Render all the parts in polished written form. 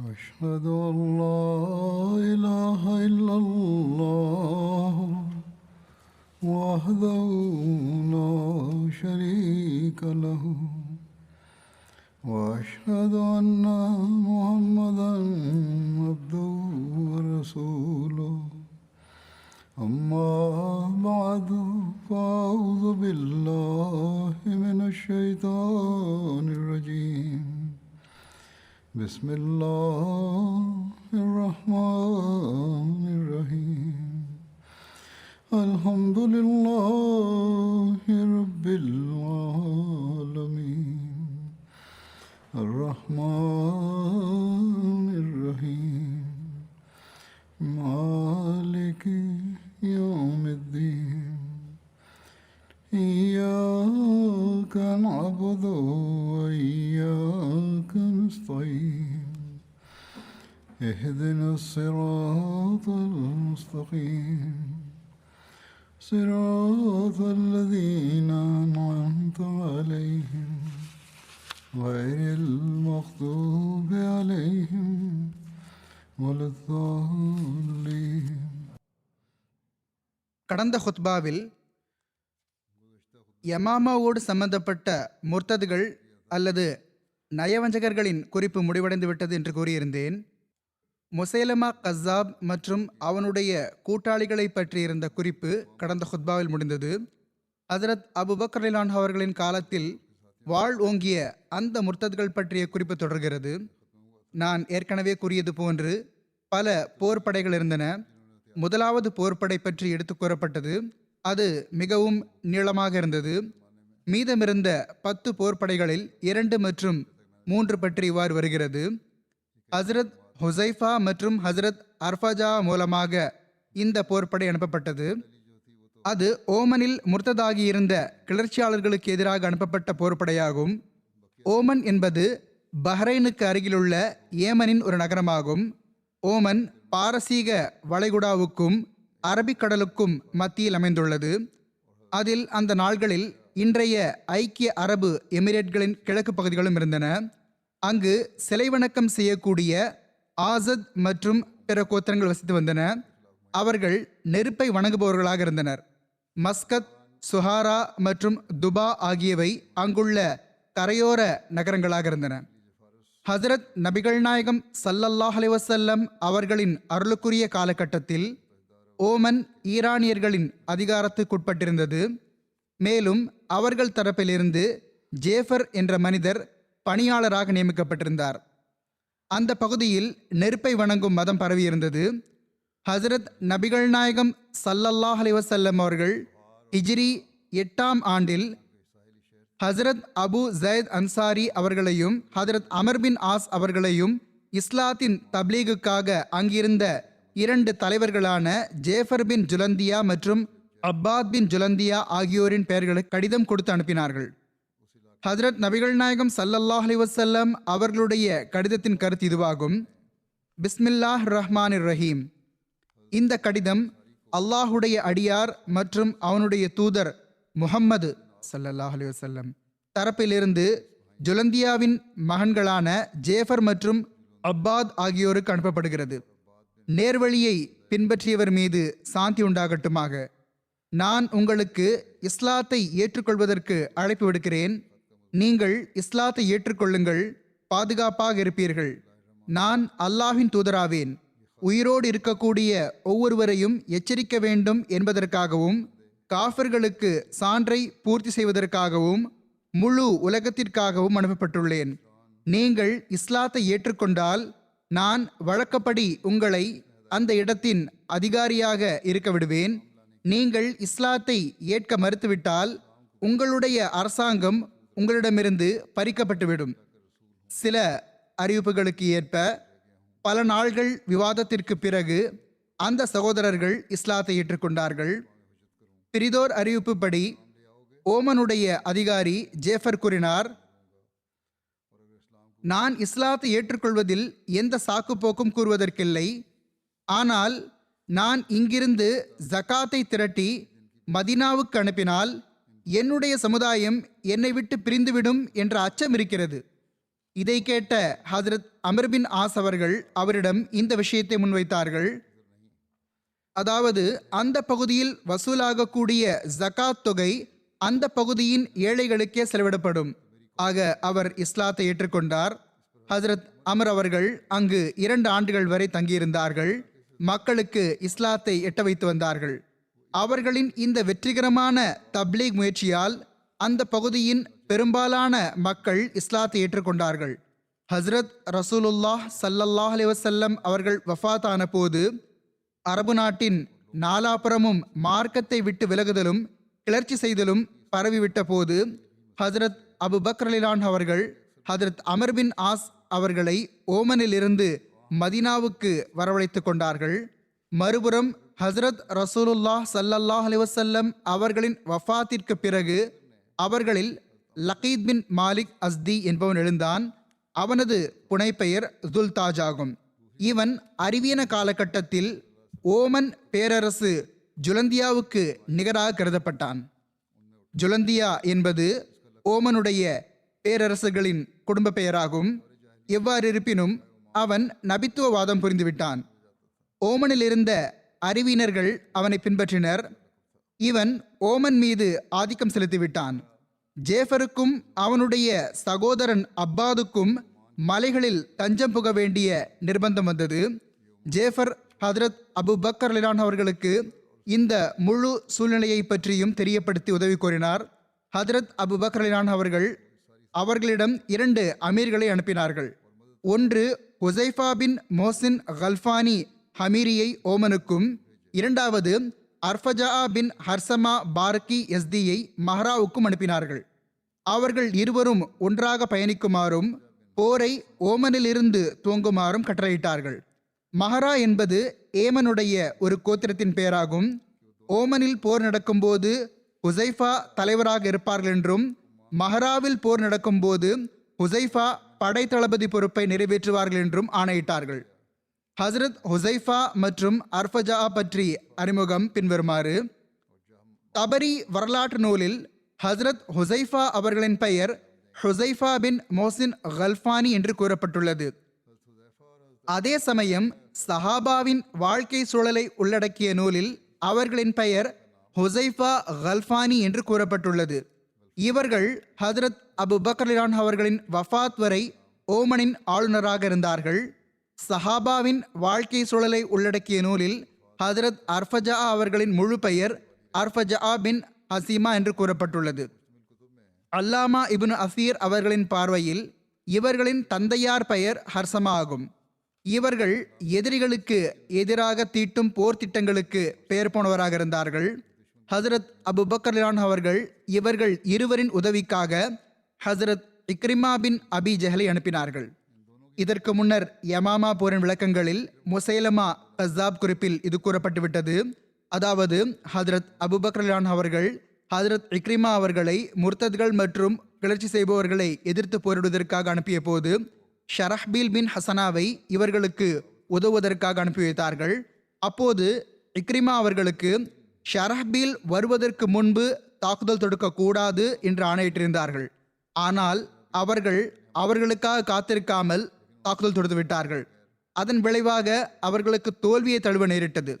أشهد أن لا إله إلا الله وحده لا شريك له وأشهد أن محمدا عبده ورسوله أما بعد فأعوذ بالله من الشيطان الرجيم بسم الله الرحمن الرحيم الحمد لله رب العالمين الرحمن الرحيم مالك يوم الدين إياك نعبد وإياك نستعين اهدنا الصراط المستقيم صراط الذين أنعمت عليهم غير المغضوب عليهم ولا الضالين. கடந்த ஹுத்பாவில் யமாமாவோடு சம்பந்தப்பட்ட முர்த்ததுகள் அல்லது நயவஞ்சகர்களின் குறிப்பு முடிவடைந்து விட்டது என்று கூறியிருந்தேன். முசைலமா கஸ்ஸாப் மற்றும் அவனுடைய கூட்டாளிகளை பற்றியிருந்த குறிப்பு கடந்த ஹுத்பாவில் முடிந்தது. ஹஜ்ரத் அபூபக்கர் ரலியல்லாஹு அன்ஹு அவர்களின் காலத்தில் வாழ் ஓங்கிய அந்த முர்த்ததுகள் பற்றிய குறிப்பு தொடர்கிறது. நான் ஏற்கனவே கூறியது போன்று பல போர்ப்படைகள் இருந்தன. முதலாவது போர்ப்படை பற்றி எடுத்து கூறப்பட்டது. அது மிகவும் நீளமாக இருந்தது. மீதமிருந்த 10 போர்ப்படைகளில் 2 மற்றும் 3 பற்றி இவ்வாறு வருகிறது. ஹஸ்ரத் ஹுசைஃபா மற்றும் ஹஸ்ரத் அர்ஃபஜா மூலமாக இந்த போர்ப்படை அனுப்பப்பட்டது. அது ஓமனில் முர்த்ததாகியிருந்த கிளர்ச்சியாளர்களுக்கு எதிராக அனுப்பப்பட்ட போர்ப்படையாகும். ஓமன் என்பது பஹ்ரைனுக்கு அருகிலுள்ள ஏமனின் ஒரு நகரமாகும். ஓமன் பாரசீக வளைகுடாவுக்கும் அரபிக்கடலுக்கும் மத்தியில் அமைந்துள்ளது. அதில் அந்த நாள்களில் இன்றைய ஐக்கிய அரபு எமிரேட்களின் கிழக்கு பகுதிகளும் இருந்தன. அங்கு சிலை வணக்கம் செய்யக்கூடிய ஆசத் மற்றும் பிற கோத்திரங்கள் வசித்து வந்தன. அவர்கள் நெருப்பை வணங்குபவர்களாக இருந்தனர். மஸ்கத், சுஹாரா மற்றும் துபா ஆகியவை அங்குள்ள கரையோர நகரங்களாக இருந்தன. ஹஜ்ரத் நபிகள் நாயகம் ஸல்லல்லாஹு அலைஹி வஸல்லம் அவர்களின் அருளுக்குரிய காலகட்டத்தில் ஓமன் ஈரானியர்களின் அதிகாரத்துக்குட்பட்டிருந்தது. மேலும் அவர்கள் தரப்பிலிருந்து ஜேஃபர் என்ற மனிதர் பணியாளராக நியமிக்கப்பட்டிருந்தார். அந்த பகுதியில் நெருப்பை வணங்கும் மதம் பரவியிருந்தது. ஹஜ்ரத் நபிகள் நாயகம் ஸல்லல்லாஹு அலைஹி வஸல்லம் அவர்கள் ஹிஜ்ரி 8ஆம் ஆண்டில் ஹஜ்ரத் அபு ஜைத் அன்சாரி அவர்களையும் ஹஜ்ரத் அமர் பின் ஆஸ் அவர்களையும் இஸ்லாத்தின் தப்லீகுக்காக அங்கிருந்த 2 தலைவர்களான ஜேஃபர் பின் ஜுலந்தியா மற்றும் அப்பாத் பின் ஜுலந்தியா ஆகியோரின் பெயர்களுக்கு கடிதம் கொடுத்து அனுப்பினார்கள். ஹஜ்ரத் நபிகள் நாயகம் ஸல்லல்லாஹு அலைஹி வஸல்லம் அவர்களுடைய கடிதத்தின் கருத்து இதுவாகும். பிஸ்மில்லாஹ் ரஹ்மானிர் ரஹீம். இந்த கடிதம் அல்லாஹுடைய அடியார் மற்றும் அவனுடைய தூதர் முஹம்மது ஸல்லல்லாஹு அலைஹி வஸல்லம் தரப்பிலிருந்து ஜுலந்தியாவின் மகன்களான ஜேஃபர் மற்றும் அப்பாத் ஆகியோருக்கு அனுப்பப்படுகிறது. நேர்வழியை பின்பற்றியவர் மீது சாந்தி உண்டாகட்டுமாக. நான் உங்களுக்கு இஸ்லாத்தை ஏற்றுக்கொள்வதற்கு அழைப்பு விடுக்கிறேன். நீங்கள் இஸ்லாத்தை ஏற்றுக்கொள்ளுங்கள், பாதுகாப்பாக இருப்பீர்கள். நான் அல்லாஹ்வின் தூதராவேன். உயிரோடு இருக்கக்கூடிய ஒவ்வொருவரையும் எச்சரிக்க வேண்டும் என்பதற்காகவும் காஃபிர்களுக்கு சான்றை பூர்த்தி செய்வதற்காகவும் முழு உலகத்திற்காகவும் அனுப்பப்பட்டுள்ளேன். நீங்கள் இஸ்லாத்தை ஏற்றுக்கொண்டால் நான் வழக்கப்படி உங்களை அந்த இடத்தின் அதிகாரியாக இருக்க விடுவேன். நீங்கள் இஸ்லாத்தை ஏற்க மறுத்துவிட்டால் உங்களுடைய அரசாங்கம் உங்களிடமிருந்து பறிக்கப்பட்டுவிடும். சில அறிவிப்புகளுக்கு ஏற்ப பல நாள்கள் விவாதத்திற்கு பிறகு அந்த சகோதரர்கள் இஸ்லாத்தை ஏற்றுக்கொண்டார்கள். பிரிதோர் அறிவிப்புப்படி ஓமனுடைய அதிகாரி ஜேஃபர் கூறினார், நான் இஸ்லாத்தை ஏற்றுக்கொள்வதில் எந்த சாக்குப்போக்கும் கூறுவதற்கில்லை. ஆனால் நான் இங்கிருந்து ஜகாத்தை திரட்டி மதீனாவுக்கு அனுப்பினால் என்னுடைய சமுதாயம் என்னை விட்டு பிரிந்துவிடும் என்ற அச்சம் இருக்கிறது. இதை கேட்ட ஹஜ்ரத் அமர் பின் ஆஸ் அவர்கள் அவரிடம் இந்த விஷயத்தை முன்வைத்தார்கள். அதாவது அந்த பகுதியில் வசூலாகக்கூடிய ஜகாத் தொகை அந்த பகுதியின் ஏழைகளுக்கே செலவிடப்படும். ஆக அவர் இஸ்லாத்தை ஏற்றுக்கொண்டார். ஹஜ்ரத் அமர் அவர்கள் அங்கு 2 ஆண்டுகள் வரை தங்கியிருந்தார்கள். மக்களுக்கு இஸ்லாத்தை எட்ட வைத்து வந்தார்கள். அவர்களின் இந்த வெற்றிகரமான தப்லீக் முயற்சியால் அந்த பகுதியின் பெரும்பாலான மக்கள் இஸ்லாத்தை ஏற்றுக்கொண்டார்கள். ஹஸ்ரத் ரசூலுல்லாஹ் ஸல்லல்லாஹு அலைஹி வஸல்லம் அவர்கள் வஃபாத்தான போது அரபு நாட்டின் நாலாபுறமும் மார்க்கத்தை விட்டு விலகுதலும் கிளர்ச்சி செய்தலும் பரவிவிட்ட போது ஹஜ்ரத் அபு பக்ர் ரலியல்லாஹு அவர்கள் ஹஜ்ரத் அமர் பின் ஆஸ் அவர்களை ஓமனில் இருந்து மதீனாவுக்கு வரவழைத்து கொண்டார்கள். மறுபுறம் ஹஜ்ரத் ரசூலுல்லாஹ் ஸல்லல்லாஹு அலைஹி வஸல்லம் அவர்களின் வஃபாத்திற்கு பிறகு அவர்களில் லகீத் பின் மாலிக் அஸ்தி என்பவன் எழுந்தான். அவனது புனைப்பெயர் துல்தாஜ் ஆகும். இவன் அறிவியன காலகட்டத்தில் ஓமன் பேரரசு ஜுலந்தியாவுக்கு நிகராக கருதப்பட்டான். ஜுலந்தியா என்பது ஓமனுடைய பேரரசுகளின் குடும்ப பெயராகும். எவ்வாறு இருப்பினும் அவன் நபித்துவவாதம் புரிந்துவிட்டான். ஓமனில் இருந்த அறிவியினர்கள் அவனை பின்பற்றினர். இவன் ஓமன் மீது ஆதிக்கம் செலுத்திவிட்டான். ஜேஃபருக்கும் அவனுடைய சகோதரன் அப்பாதுக்கும் மலைகளில் தஞ்சம் புக வேண்டிய நிர்பந்தம் வந்தது. ஜேஃபர் ஹஜ்ரத் அபு பக்கர் ரலியல்லாஹு அவர்களுக்கு இந்த முழு சூழ்நிலையை பற்றியும் தெரியப்படுத்தி உதவி கோரினார். ஹஜ்ரத் அபு பக்கர் ரலியல்லாஹு அவர்கள் அவர்களிடம் 2 அமீர்களை அனுப்பினார்கள். ஒன்று ஹுசைஃபா பின் மோசின் கல்ஃபானி ஹமீரியை ஓமனுக்கும், இரண்டாவது அர்ஃபஜா பின் ஹர்சமா பார்கி எஸ்தியை மஹ்ராவுக்கும் அனுப்பினார்கள். அவர்கள் இருவரும் ஒன்றாக பயணிக்குமாறும் போரை ஓமனிலிருந்து துவங்குமாறும் கட்டளையிட்டார்கள். மஹரா என்பது ஏமனுடைய ஒரு கோத்திரத்தின் பெயராகும். ஓமனில் போர் நடக்கும்போது ஹுசைஃபா தலைவராக இருப்பார்கள் என்றும், மஹராவில் போர் நடக்கும்போது ஹுசைஃபா படை தளபதி பொறுப்பை நிறைவேற்றுவார்கள் என்றும் ஆணையிட்டார்கள். ஹசரத் ஹுசைஃபா மற்றும் அர்ஃபஜா பற்றி அறிமுகம் பின்வருமாறு. தபரி வரலாற்று நூலில் ஹசரத் ஹுசைஃபா அவர்களின் பெயர் ஹுசைஃபா பின் மோசின் கல்ஃபானி என்று கூறப்பட்டுள்ளது. அதே சமயம் சஹாபாவின் வாழ்க்கை சூழலை உள்ளடக்கிய நூலில் அவர்களின் பெயர் ஹுசைஃபா கல்ஃபானி என்று கூறப்பட்டுள்ளது. இவர்கள் ஹஜ்ரத் அபு பக்ர் ரலியல்லாஹு அவர்களின் வஃபாத் வரை ஓமனின் ஆளுநராக இருந்தார்கள். சஹாபாவின் வாழ்க்கை சூழலை உள்ளடக்கிய நூலில் ஹஜ்ரத் அர்ஃபஜா அவர்களின் முழு பெயர் அர்ஃபஜா பின் ஹசீமா என்று கூறப்பட்டுள்ளது. அல்லாமா இப்னு அசீர் அவர்களின் பார்வையில் இவர்களின் தந்தையார் பெயர் ஹர்சமா ஆகும். இவர்கள் எதிரிகளுக்கு எதிராக தீட்டும் போர் திட்டங்களுக்கு பெயர் போனவராக இருந்தார்கள். ஹஜ்ரத் அபு பக்ர் ரலியல்லாஹு அவர்கள் இவர்கள் இருவரின் உதவிக்காக ஹஜ்ரத் இக்ரிமா பின் அபி ஜஹலை அனுப்பினார்கள். இதற்கு முன்னர் யமாமா போரின் விளக்கங்களில் முசைலமா கஸாப் குறிப்பில் இது கூறப்பட்டுவிட்டது. அதாவது ஹஜ்ரத் அபு பக்ர் ரலியல்லாஹு அவர்கள் ஹஜ்ரத் இக்ரிமா அவர்களை முர்த்தத்கள் மற்றும் கிளர்ச்சி செய்பவர்களை எதிர்த்து போரிடுவதற்காக அனுப்பிய போது ஷரஹ்பீல் பின் ஹசனாவை இவர்களுக்கு உதவுவதற்காக அனுப்பி வைத்தார்கள். அப்போது இக்ரிமா அவர்களுக்கு ஷரஹ்பீல் வருவதற்கு முன்பு தாக்குதல் தொடுக்கக்கூடாது என்று ஆணையிட்டிருந்தார்கள். ஆனால் அவர்களுக்காக காத்திருக்காமல் தாக்குதல் தொடுத்து விட்டார்கள். அதன் விளைவாக அவர்களுக்கு தோல்வியை தழுவ நேரிட்டது.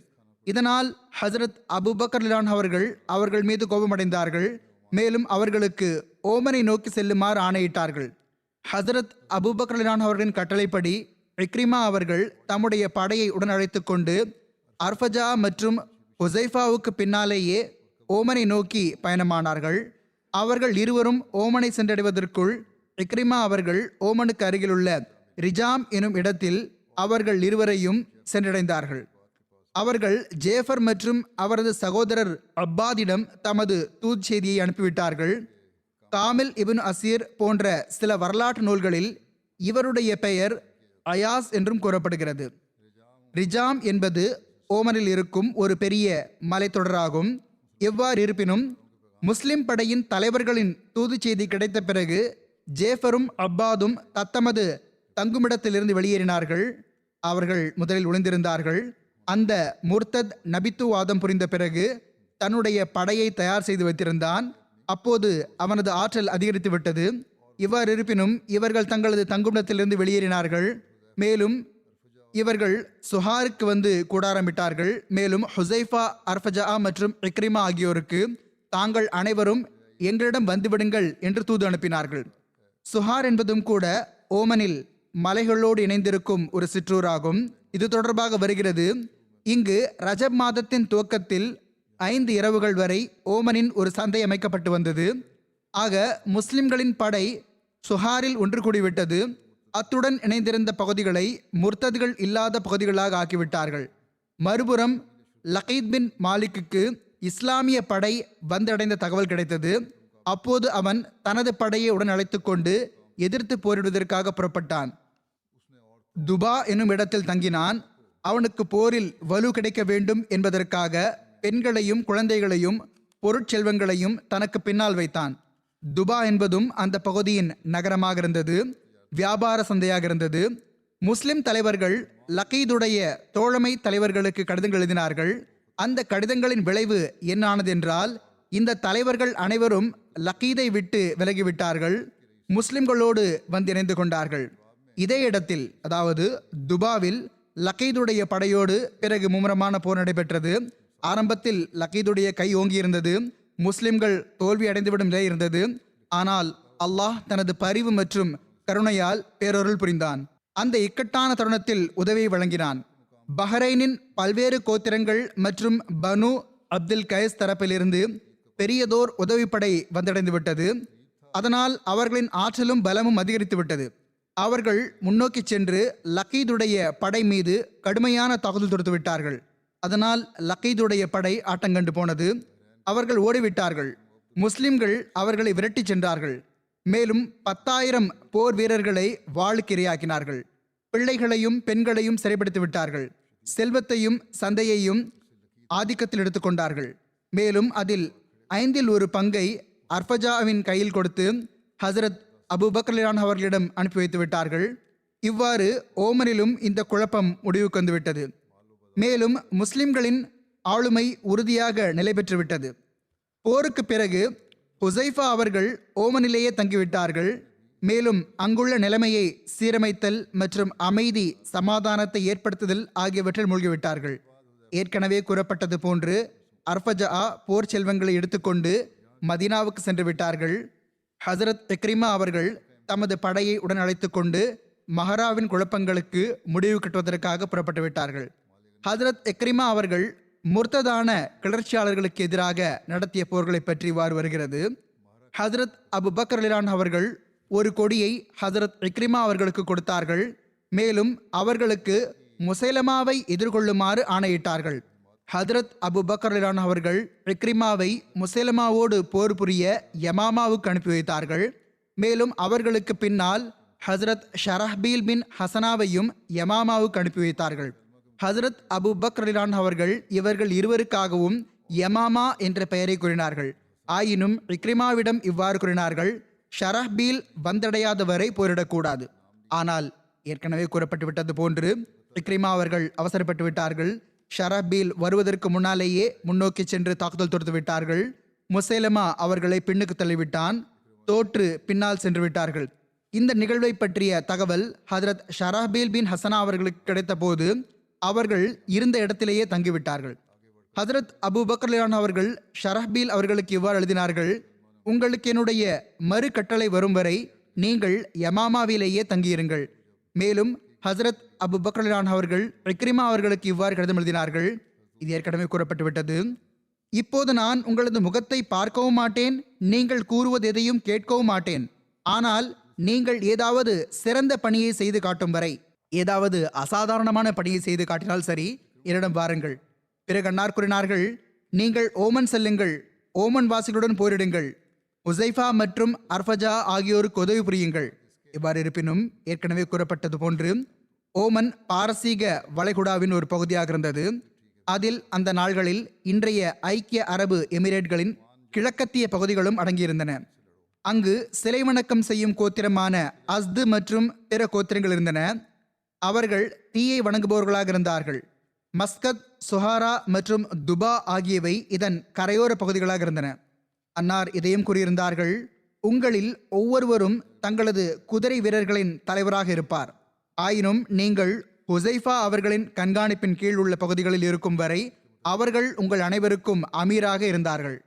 இதனால் ஹஜ்ரத் அபு பக்ர் ரலியல்லாஹு அவர்கள் அவர்கள் மீது கோபமடைந்தார்கள். மேலும் அவர்களுக்கு ஓமனை நோக்கி செல்லுமாறு ஆணையிட்டார்கள். ஹஜ்ரத் அபு பக்ர் ரலியல்லாஹு அவர்களின் கட்டளைப்படி இக்ரிமா அவர்கள் தம்முடைய படையை உடன் அழைத்து கொண்டு அர்ஃபஜா மற்றும் ஹுசைஃபாவுக்கு பின்னாலேயே ஓமனை நோக்கி பயணமானார்கள். அவர்கள் இருவரும் ஓமனை சென்றடைவதற்குள் இக்ரிமா அவர்கள் ஓமனுக்கு அருகிலுள்ள ரிஜாம் எனும் இடத்தில் அவர்கள் இருவரையும் சென்றடைந்தார்கள். அவர்கள் ஜேஃபர் மற்றும் அவரது சகோதரர் அப்பாதிடம் தமது தூது செய்தியை அனுப்பிவிட்டார்கள். காமில் இப்னு அசீர் போன்ற சில வரலாற்று நூல்களில் இவருடைய பெயர் அயாஸ் என்றும் கூறப்படுகிறது. ரிஜாம் என்பது ஓமனில் இருக்கும் ஒரு பெரிய மலைத்தொடராகும். எவ்வாறு இருப்பினும் முஸ்லிம் படையின் தலைவர்களின் தூது செய்தி கிடைத்த பிறகு ஜேஃபரும் அப்பாதும் தத்தமது தங்குமிடத்திலிருந்து வெளியேறினார்கள். அவர்கள் முதலில் ஒளிந்திருந்தார்கள். அந்த முர்த்தத் நபித்துவாதம் புரிந்த பிறகு தன்னுடைய படையை தயார் செய்து வைத்திருந்தான். அப்போது அவனது ஆற்றல் அதிகரித்து விட்டது. இவ்வாறு இருப்பினும் இவர்கள் தங்களது தங்குமிடத்திலிருந்து வெளியேறினார்கள். மேலும் இவர்கள் சுஹாருக்கு வந்து கூடாரமிட்டார்கள். மேலும் ஹுசைஃபா, அர்ஃபஜா மற்றும் இக்ரிமா ஆகியோருக்கு தாங்கள் அனைவரும் எங்களிடம் வந்துவிடுங்கள் என்று தூது அனுப்பினார்கள். சுஹார் என்பதும் கூட ஓமனில் மலைகளோடு இணைந்திருக்கும் ஒரு சிற்றூராகும். இது தொடர்பாக வருகிறது, இங்கு ரஜப் மாதத்தின் துவக்கத்தில் 5 இரவுகள் வரை ஓமனின் ஒரு சந்தை அமைக்கப்பட்டு வந்தது. ஆக முஸ்லிம்களின் படை சுஹாரில் ஒன்று கூடிவிட்டது. அத்துடன் இணைந்திருந்த பகுதிகளை முர்த்ததுகள் இல்லாத பகுதிகளாக ஆக்கிவிட்டார்கள். மறுபுறம் லகீத் பின் மாலிக்குக்கு இஸ்லாமிய படை வந்தடைந்த தகவல் கிடைத்தது. அப்போது அவன் தனது படையை உடன் அழைத்து கொண்டு எதிர்த்து போரிடுவதற்காக புறப்பட்டான். துபா என்னும் இடத்தில் தங்கினான். அவனுக்கு போரில் வலு கிடைக்க வேண்டும் என்பதற்காக பெண்களையும் குழந்தைகளையும் பொருட்செல்வங்களையும் தனக்கு பின்னால் வைத்தான். துபா என்பதும் அந்த பகுதியின் நகரமாக இருந்தது, வியாபார சந்தையாக இருந்தது. முஸ்லிம் தலைவர்கள் லகீதுடைய தோழமை தலைவர்களுக்கு கடிதங்கள் எழுதினார்கள். அந்த கடிதங்களின் விளைவு என்ன ஆனது என்றால், இந்த தலைவர்கள் அனைவரும் லகீதை விட்டு விலகிவிட்டார்கள், முஸ்லிம்களோடு வந்து இணைந்து கொண்டார்கள். இதே இடத்தில், அதாவது துபாவில் லகீதுடைய படையோடு பிறகு மும்முரமான போர் நடைபெற்றது. ஆரம்பத்தில் லகீதுடைய கை ஓங்கியிருந்தது, முஸ்லிம்கள் தோல்வி அடைந்துவிடும் நிலை இருந்தது. ஆனால் அல்லாஹ் தனது பரிவு மற்றும் கருணையால் பேரொருள் புரிந்தான். அந்த இக்கட்டான தருணத்தில் உதவியை வழங்கினான். பஹ்ரைனின் பல்வேறு கோத்திரங்கள் மற்றும் பனு அப்துல் கைஸ் தரப்பிலிருந்து பெரியதோர் உதவிப்படை வந்தடைந்து விட்டது. அதனால் அவர்களின் ஆற்றலும் பலமும் அதிகரித்து விட்டது. அவர்கள் முன்னோக்கி சென்று லகீதுடைய படை மீது கடுமையான தாக்குதல் தொடுத்து விட்டார்கள். அதனால் லகீதுடைய படை ஆட்டங்கண்டு போனது. அவர்கள் ஓடிவிட்டார்கள். முஸ்லிம்கள் அவர்களை விரட்டி சென்றார்கள். மேலும் 10,000 போர் வீரர்களை வாளுக்கு இரையாக்கினார்கள். பிள்ளைகளையும் பெண்களையும் சிறைப்படுத்தி விட்டார்கள். செல்வத்தையும் சந்தையையும் ஆதிக்கத்தில் எடுத்துக்கொண்டார்கள். மேலும் அதில் 5இல் 1 பங்கை அர்ஃபஜாவின் கையில் கொடுத்து ஹசரத் அபூபக்கர் அவர்களிடம் அனுப்பி வைத்து விட்டார்கள். இவ்வாறு ஓமனிலும் இந்த குழப்பம் முடிவுக்கு வந்துவிட்டது. மேலும் முஸ்லிம்களின் ஆளுமை உறுதியாக நிலை பெற்றுவிட்டது. போருக்கு பிறகு ஹுசைஃபா அவர்கள் ஓமனிலேயே தங்கிவிட்டார்கள். மேலும் அங்குள்ள நிலைமையை சீரமைத்தல் மற்றும் அமைதி சமாதானத்தை ஏற்படுத்துதல் ஆகியவற்றில் மூழ்கிவிட்டார்கள். ஏற்கனவே கூறப்பட்டது போன்று அர்ஃபஜா போர் செல்வங்களை எடுத்துக்கொண்டு மதீனாவுக்கு சென்று விட்டார்கள். ஹசரத் இக்ரிமா அவர்கள் தமது படையை உடன் அழைத்து கொண்டு மஹராவின் குழப்பங்களுக்கு முடிவு கட்டுவதற்காக புறப்பட்டு விட்டார்கள். ஹசரத் இக்ரிமா அவர்கள் முர்த்ததான கிளர்ச்சியாளர்களுக்கு எதிராக நடத்திய போர்களை பற்றி இவ்வாறு வருகிறது. ஹசரத் அபூபக்கர் அவர்கள் ஒரு கொடியை ஹசரத் இக்ரிமா அவர்களுக்கு கொடுத்தார்கள். மேலும் அவர்களுக்கு முசைலமாவை எதிர்கொள்ளுமாறு ஆணையிட்டார்கள். ஹதரத் அபூபக்கர் அவர்கள் இக்ரிமாவை முசைலமாவோடு போர் புரிய யமாமாவுக்கு அனுப்பி வைத்தார்கள். மேலும் அவர்களுக்கு பின்னால் ஹசரத் ஷரஹ்பீல் பின் ஹசனாவையும் யமாமாவுக்கு அனுப்பி வைத்தார்கள். ஹசரத் அபூபக்கர் அவர்கள் இவர்கள் இருவருக்காகவும் யமாமா என்ற பெயரை கூறினார்கள். ஆயினும் இக்ரிமாவிடம் இவ்வாறு கூறினார்கள், ஷரஹ்பீல் வந்தடையாத வரை போரிடக்கூடாது. ஆனால் ஏற்கனவே கூறப்பட்டுவிட்டது போன்று இக்ரிமா அவர்கள் அவசரப்பட்டு விட்டார்கள். ஷரஹ்பீல் வருவதற்கு முன்னாலேயே முன்னோக்கி சென்று தாக்குதல் தொடுத்து விட்டார்கள். முசைலமா அவர்களை பின்னுக்கு தள்ளிவிட்டான். தோற்று பின்னால் சென்று விட்டார்கள். இந்த நிகழ்வை பற்றிய தகவல் ஹதரத் ஷரஹ்பீல் பின் ஹசனா அவர்களுக்கு கிடைத்த போது அவர்கள் இருந்த இடத்திலேயே தங்கிவிட்டார்கள். ஹதரத் அபூபக்கர் அவர்கள் ஷரஹ்பீல் அவர்களுக்கு இவ்வாறு எழுதினார்கள், உங்களுக்கு என்னுடைய மறு கட்டளை வரும் வரை நீங்கள் யமாமாவிலேயே தங்கியிருங்கள். மேலும் ஹசரத் அபூபக்கர் அவர்கள் இக்ரிமா அவர்களுக்கு இவ்வாறு கடிதம் எழுதினார்கள், இது ஏற்கனவே கூறப்பட்டுவிட்டது. இப்போது நான் உங்களது முகத்தை பார்க்கவும் மாட்டேன், நீங்கள் கூறுவது எதையும் கேட்கவும் மாட்டேன். ஆனால் நீங்கள் ஏதாவது சிறந்த பணியை செய்து காட்டும் வரை, ஏதாவது அசாதாரணமான பணியை செய்து காட்டினால் சரி, என்னிடம் வாருங்கள். பிறகு அன்னார் கூறினார்கள், நீங்கள் ஓமன் செல்லுங்கள், ஓமன் வாசிகளுடன் போரிடுங்கள், உசைஃபா மற்றும் அர்ஃபஜா ஆகியோருக்கு உதவி புரியுங்கள். இவ்வாறு இருப்பினும் ஏற்கனவே கூறப்பட்டது போன்று ஓமன் பாரசீக வளைகுடாவின் ஒரு பகுதியாக இருந்தது. அதில் அந்த நாள்களில் இன்றைய ஐக்கிய அரபு எமிரேட்களின் கிழக்கத்திய பகுதிகளும் அடங்கியிருந்தன. அங்கு சிலை வணக்கம் செய்யும் கோத்திரமான அஸ்து மற்றும் பிற கோத்திரங்கள் இருந்தன. அவர்கள் தீயை வணங்குபவர்களாக இருந்தார்கள். மஸ்கத், சுஹாரா மற்றும் துபா ஆகியவை இதன் கரையோர பகுதிகளாக இருந்தன. அன்னார் இதையும் கூறியிருந்தார்கள், உங்களில் ஒவ்வொருவரும் தங்களது குதிரை வீரர்களின் தலைவராக இருப்பார். ஆயினும் நீங்கள் ஹுசைஃபா அவர்களின் கண்காணிப்பின் கீழ் உள்ள பகுதிகளில் இருக்கும் வரை அவர்கள் உங்கள் அனைவருக்கும் அமீராக இருந்தார்கள்.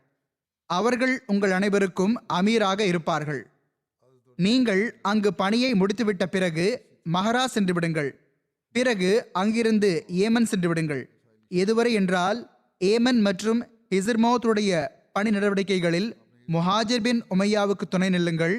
அவர்கள் உங்கள் அனைவருக்கும் அமீராக இருப்பார்கள். நீங்கள் அங்கு பணியை முடித்துவிட்ட பிறகு மஹரா சென்று விடுங்கள். பிறகு அங்கிருந்து ஏமன் சென்று விடுங்கள். எதுவரை என்றால் ஏமன் மற்றும் ஹிஸ்ர்மௌத்துடைய பணி நடவடிக்கைகளில் முஹாஜிர் பின் உமையாவுக்கு துணை நில்லுங்கள்.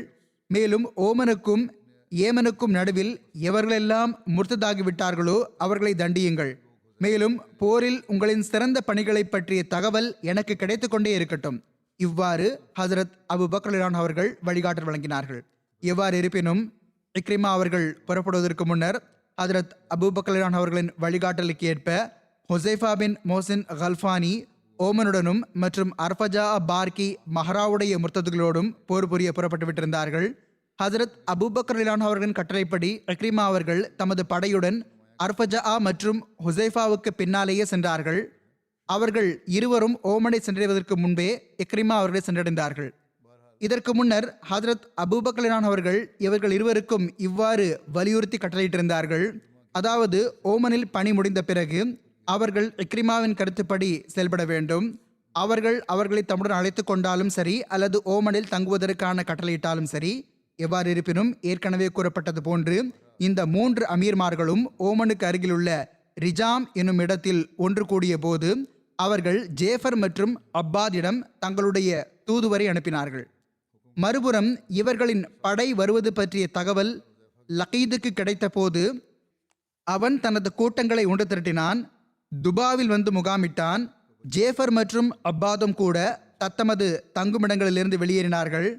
மேலும் ஓமனுக்கும் ஏமனுக்கும் நடுவில் எவர்களெல்லாம் முர்த்ததாகிவிட்டார்களோ அவர்களை தண்டியுங்கள். மேலும் போரில் உங்களின் சிறந்த பணிகளை பற்றிய தகவல் எனக்கு கிடைத்து கொண்டே இருக்கட்டும். இவ்வாறு ஹசரத் அபு பக்ர் அவர்கள் வழிகாட்டல் வழங்கினார்கள். எவ்வாறு இருப்பினும் இக்ரிமா அவர்கள் புறப்படுவதற்கு முன்னர் ஹசரத் அபு பக்ர் அவர்களின் வழிகாட்டலுக்கு ஏற்ப ஹுசைஃபா பின் மோசின் கல்ஃபானி ஓமனுடனும் மற்றும் அர்ஃபஜா பார்கி மஹராவுடைய முர்த்ததுகளோடும் போர் புரிய புறப்பட்டு விட்டிருந்தார்கள். ஹசரத் அபு பக்ர் அவர்களின் கட்டளைப்படி இக்ரிமா அவர்கள் தமது படையுடன் அர்ஃபஜா மற்றும் ஹுசைஃபாவுக்கு பின்னாலேயே சென்றார்கள். அவர்கள் இருவரும் ஓமனை சென்றடைவதற்கு முன்பே இக்ரிமா அவர்களை சென்றடைந்தார்கள். இதற்கு முன்னர் ஹஜரத் அபூபக்கர் அவர்கள் இவர்கள் இருவருக்கும் இவ்வாறு வலியுறுத்தி கட்டளையிட்டிருந்தார்கள். அதாவது ஓமனில் பணி முடிந்த பிறகு அவர்கள் இக்ரிமாவின் கருத்துப்படி செயல்பட வேண்டும். அவர்கள் அவர்களை தம்முடன் அழைத்து கொண்டாலும் சரி அல்லது ஓமனில் தங்குவதற்கான கட்டளையிட்டாலும் சரி. எவ்வாறு இருப்பினும் ஏற்கனவே கூறப்பட்டது போன்று இந்த 3 அமீர்மார்களும் ஓமனுக்கு அருகிலுள்ள ரிஜாம் என்னும் இடத்தில் ஒன்று கூடிய போது அவர்கள் ஜேஃபர் மற்றும் அப்பாதிடம் தங்களுடைய தூதுவரை அனுப்பினார்கள். மறுபுறம் இவர்களின் படை வருவது பற்றிய தகவல் லகீதுக்கு கிடைத்த போது அவன் தனது கூட்டங்களை ஒன்று திரட்டினான். துபாவில் வந்து முகாமிட்டான். ஜேஃபர் மற்றும் அப்பாதும் கூட தத்தமது தங்குமிடங்களிலிருந்து வெளியேறினார்கள்.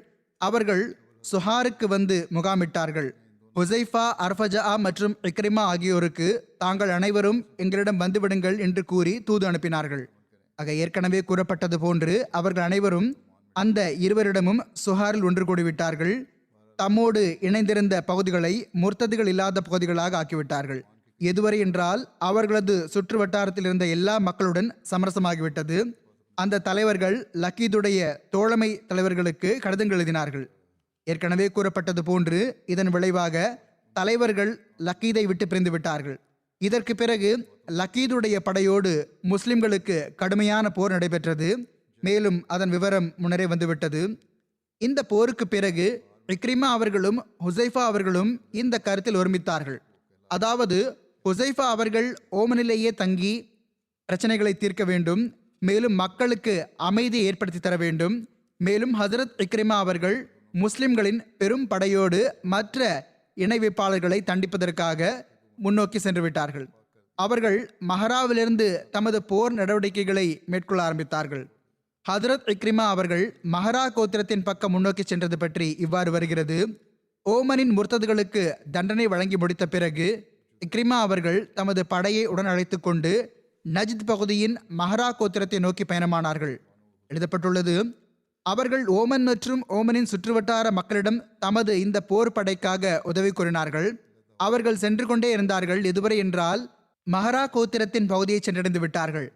அவர்கள் சுஹாருக்கு வந்து முகாமிட்டார்கள். ஹுசைஃபா, அர்ஃபஜா மற்றும் இக்ரிமா ஆகியோருக்கு தாங்கள் அனைவரும் எங்களிடம் வந்துவிடுங்கள் என்று கூறி தூது அனுப்பினார்கள். ஆக ஏற்கனவே கூறப்பட்டது போன்று அவர்கள் அனைவரும் அந்த இருவரிடமும் சுஹாரில் ஒன்று கூடிவிட்டார்கள். தம்மோடு இணைந்திருந்த பகுதிகளை முர்த்ததுகள் இல்லாத பகுதிகளாக ஆக்கிவிட்டார்கள். எதுவரை என்றால் அவர்களது சுற்று வட்டாரத்தில் இருந்த எல்லா மக்களுடன் சமரசமாகிவிட்டது. அந்த தலைவர்கள் லக்கீதுடைய தோழமை தலைவர்களுக்கு கடிதங்கள் எழுதினார்கள். ஏற்கனவே கூறப்பட்டது போன்று இதன் விளைவாக தலைவர்கள் லக்கீதை விட்டு பிரிந்து விட்டார்கள். இதற்கு பிறகு லக்கீதுடைய படையோடு முஸ்லிம்களுக்கு கடுமையான போர் நடைபெற்றது. மேலும் அதன் விவரம் முன்னரே வந்துவிட்டது. இந்த போருக்கு பிறகு இக்ரிமா அவர்களும் ஹுசைஃபா அவர்களும் இந்த கருத்தில் ஒருமித்தார்கள். அதாவது ஹுசைஃபா அவர்கள் ஓமனிலேயே தங்கி பிரச்சனைகளை தீர்க்க வேண்டும். மேலும் மக்களுக்கு அமைதியை ஏற்படுத்தி தர வேண்டும். மேலும் ஹசரத் இக்ரிமா அவர்கள் முஸ்லிம்களின் பெரும் படையோடு மற்ற இணை வைப்பாளர்களை தண்டிப்பதற்காக முன்னோக்கி சென்று விட்டார்கள். அவர்கள் மஹராவிலிருந்து தமது போர் நடவடிக்கைகளை மேற்கொள்ள ஆரம்பித்தார்கள். ஹதரத் இக்ரிமா அவர்கள் மஹரா கோத்திரத்தின் பக்கம் முன்னோக்கி சென்றது பற்றி இவ்வாறு வருகிறது. ஓமனின் முர்த்ததுகளுக்கு தண்டனை வழங்கி முடித்த பிறகு இக்ரிமா அவர்கள் தமது படையை உடன் அழைத்து கொண்டு நஜ்த் பகுதியின் மஹரா கோத்திரத்தை நோக்கி பயணமானார்கள். எழுதப்பட்டுள்ளது, அவர்கள் ஓமன் மற்றும் ஓமனின் சுற்றுவட்டார மக்களிடம் தமது இந்த போர் படைக்காக உதவி கூறினார்கள். அவர்கள் சென்று கொண்டே இருந்தார்கள். எதுவரை என்றால் மஹரா கோத்திரத்தின் பகுதியை சென்றடைந்து விட்டார்கள்.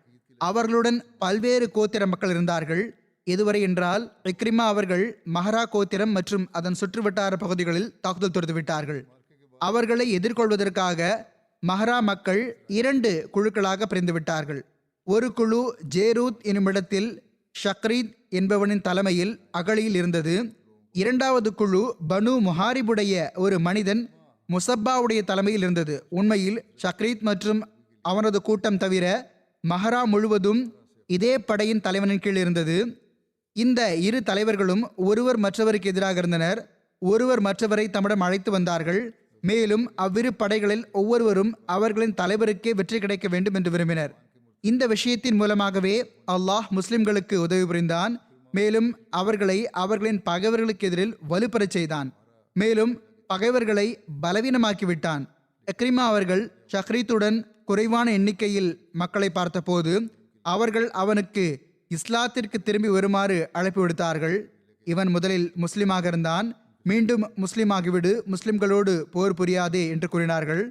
அவர்களுடன் பல்வேறு கோத்திர மக்கள் இருந்தார்கள். எதுவரை என்றால் இக்ரிமா அவர்கள் மஹரா கோத்திரம் மற்றும் அதன் சுற்றுவட்டார பகுதிகளில் தாக்குதல் தொடுத்து விட்டார்கள். அவர்களை எதிர்கொள்வதற்காக மஹரா மக்கள் 2 குழுக்களாக பிரிந்து விட்டார்கள். ஒரு குழு ஜேரூத் என்னுமிடத்தில் ஷக்ரீத் என்பவனின் தலைமையில் அகழியில் இருந்தது. 2வது குழு பனு முஹாரிபுடைய ஒரு மனிதன் முசப்பாவுடைய தலைமையில் இருந்தது. உண்மையில் ஷக்ரீத் மற்றும் அவனது கூட்டம் தவிர மஹரா முழுவதும் இதே படையின் தலைவனின் கீழ் இருந்தது. இந்த 2 தலைவர்களும் ஒருவர் மற்றவருக்கு எதிராக இருந்தனர். ஒருவர் மற்றவரை தம்மிடம் அழைத்து வந்தார்கள். மேலும் அவ்விரு படைகளில் ஒவ்வொருவரும் அவர்களின் தலைவருக்கே வெற்றி கிடைக்க வேண்டும் என்று விரும்பினர். இந்த விஷயத்தின் மூலமாகவே அல்லாஹ் முஸ்லிம்களுக்கு உதவி புரிந்தான். மேலும் அவர்களை அவர்களின் பகைவர்களுக்கு எதிரில் வலுப்பெறச் செய்தான். மேலும் பகைவர்களை பலவீனமாக்கிவிட்டான். இக்ரிமா அவர்கள் ஷக்ரீத்துடன் குறைவான எண்ணிக்கையில் மக்களை பார்த்தபோது அவர்கள் அவனுக்கு இஸ்லாத்திற்கு திரும்பி வருமாறு அழைப்பு விடுத்தார்கள். இவன் முதலில் முஸ்லிமாக இருந்தான். மீண்டும் முஸ்லிமாகிவிடு, முஸ்லிம்களோடு போர் புரியாதே என்று கூறினார்கள்.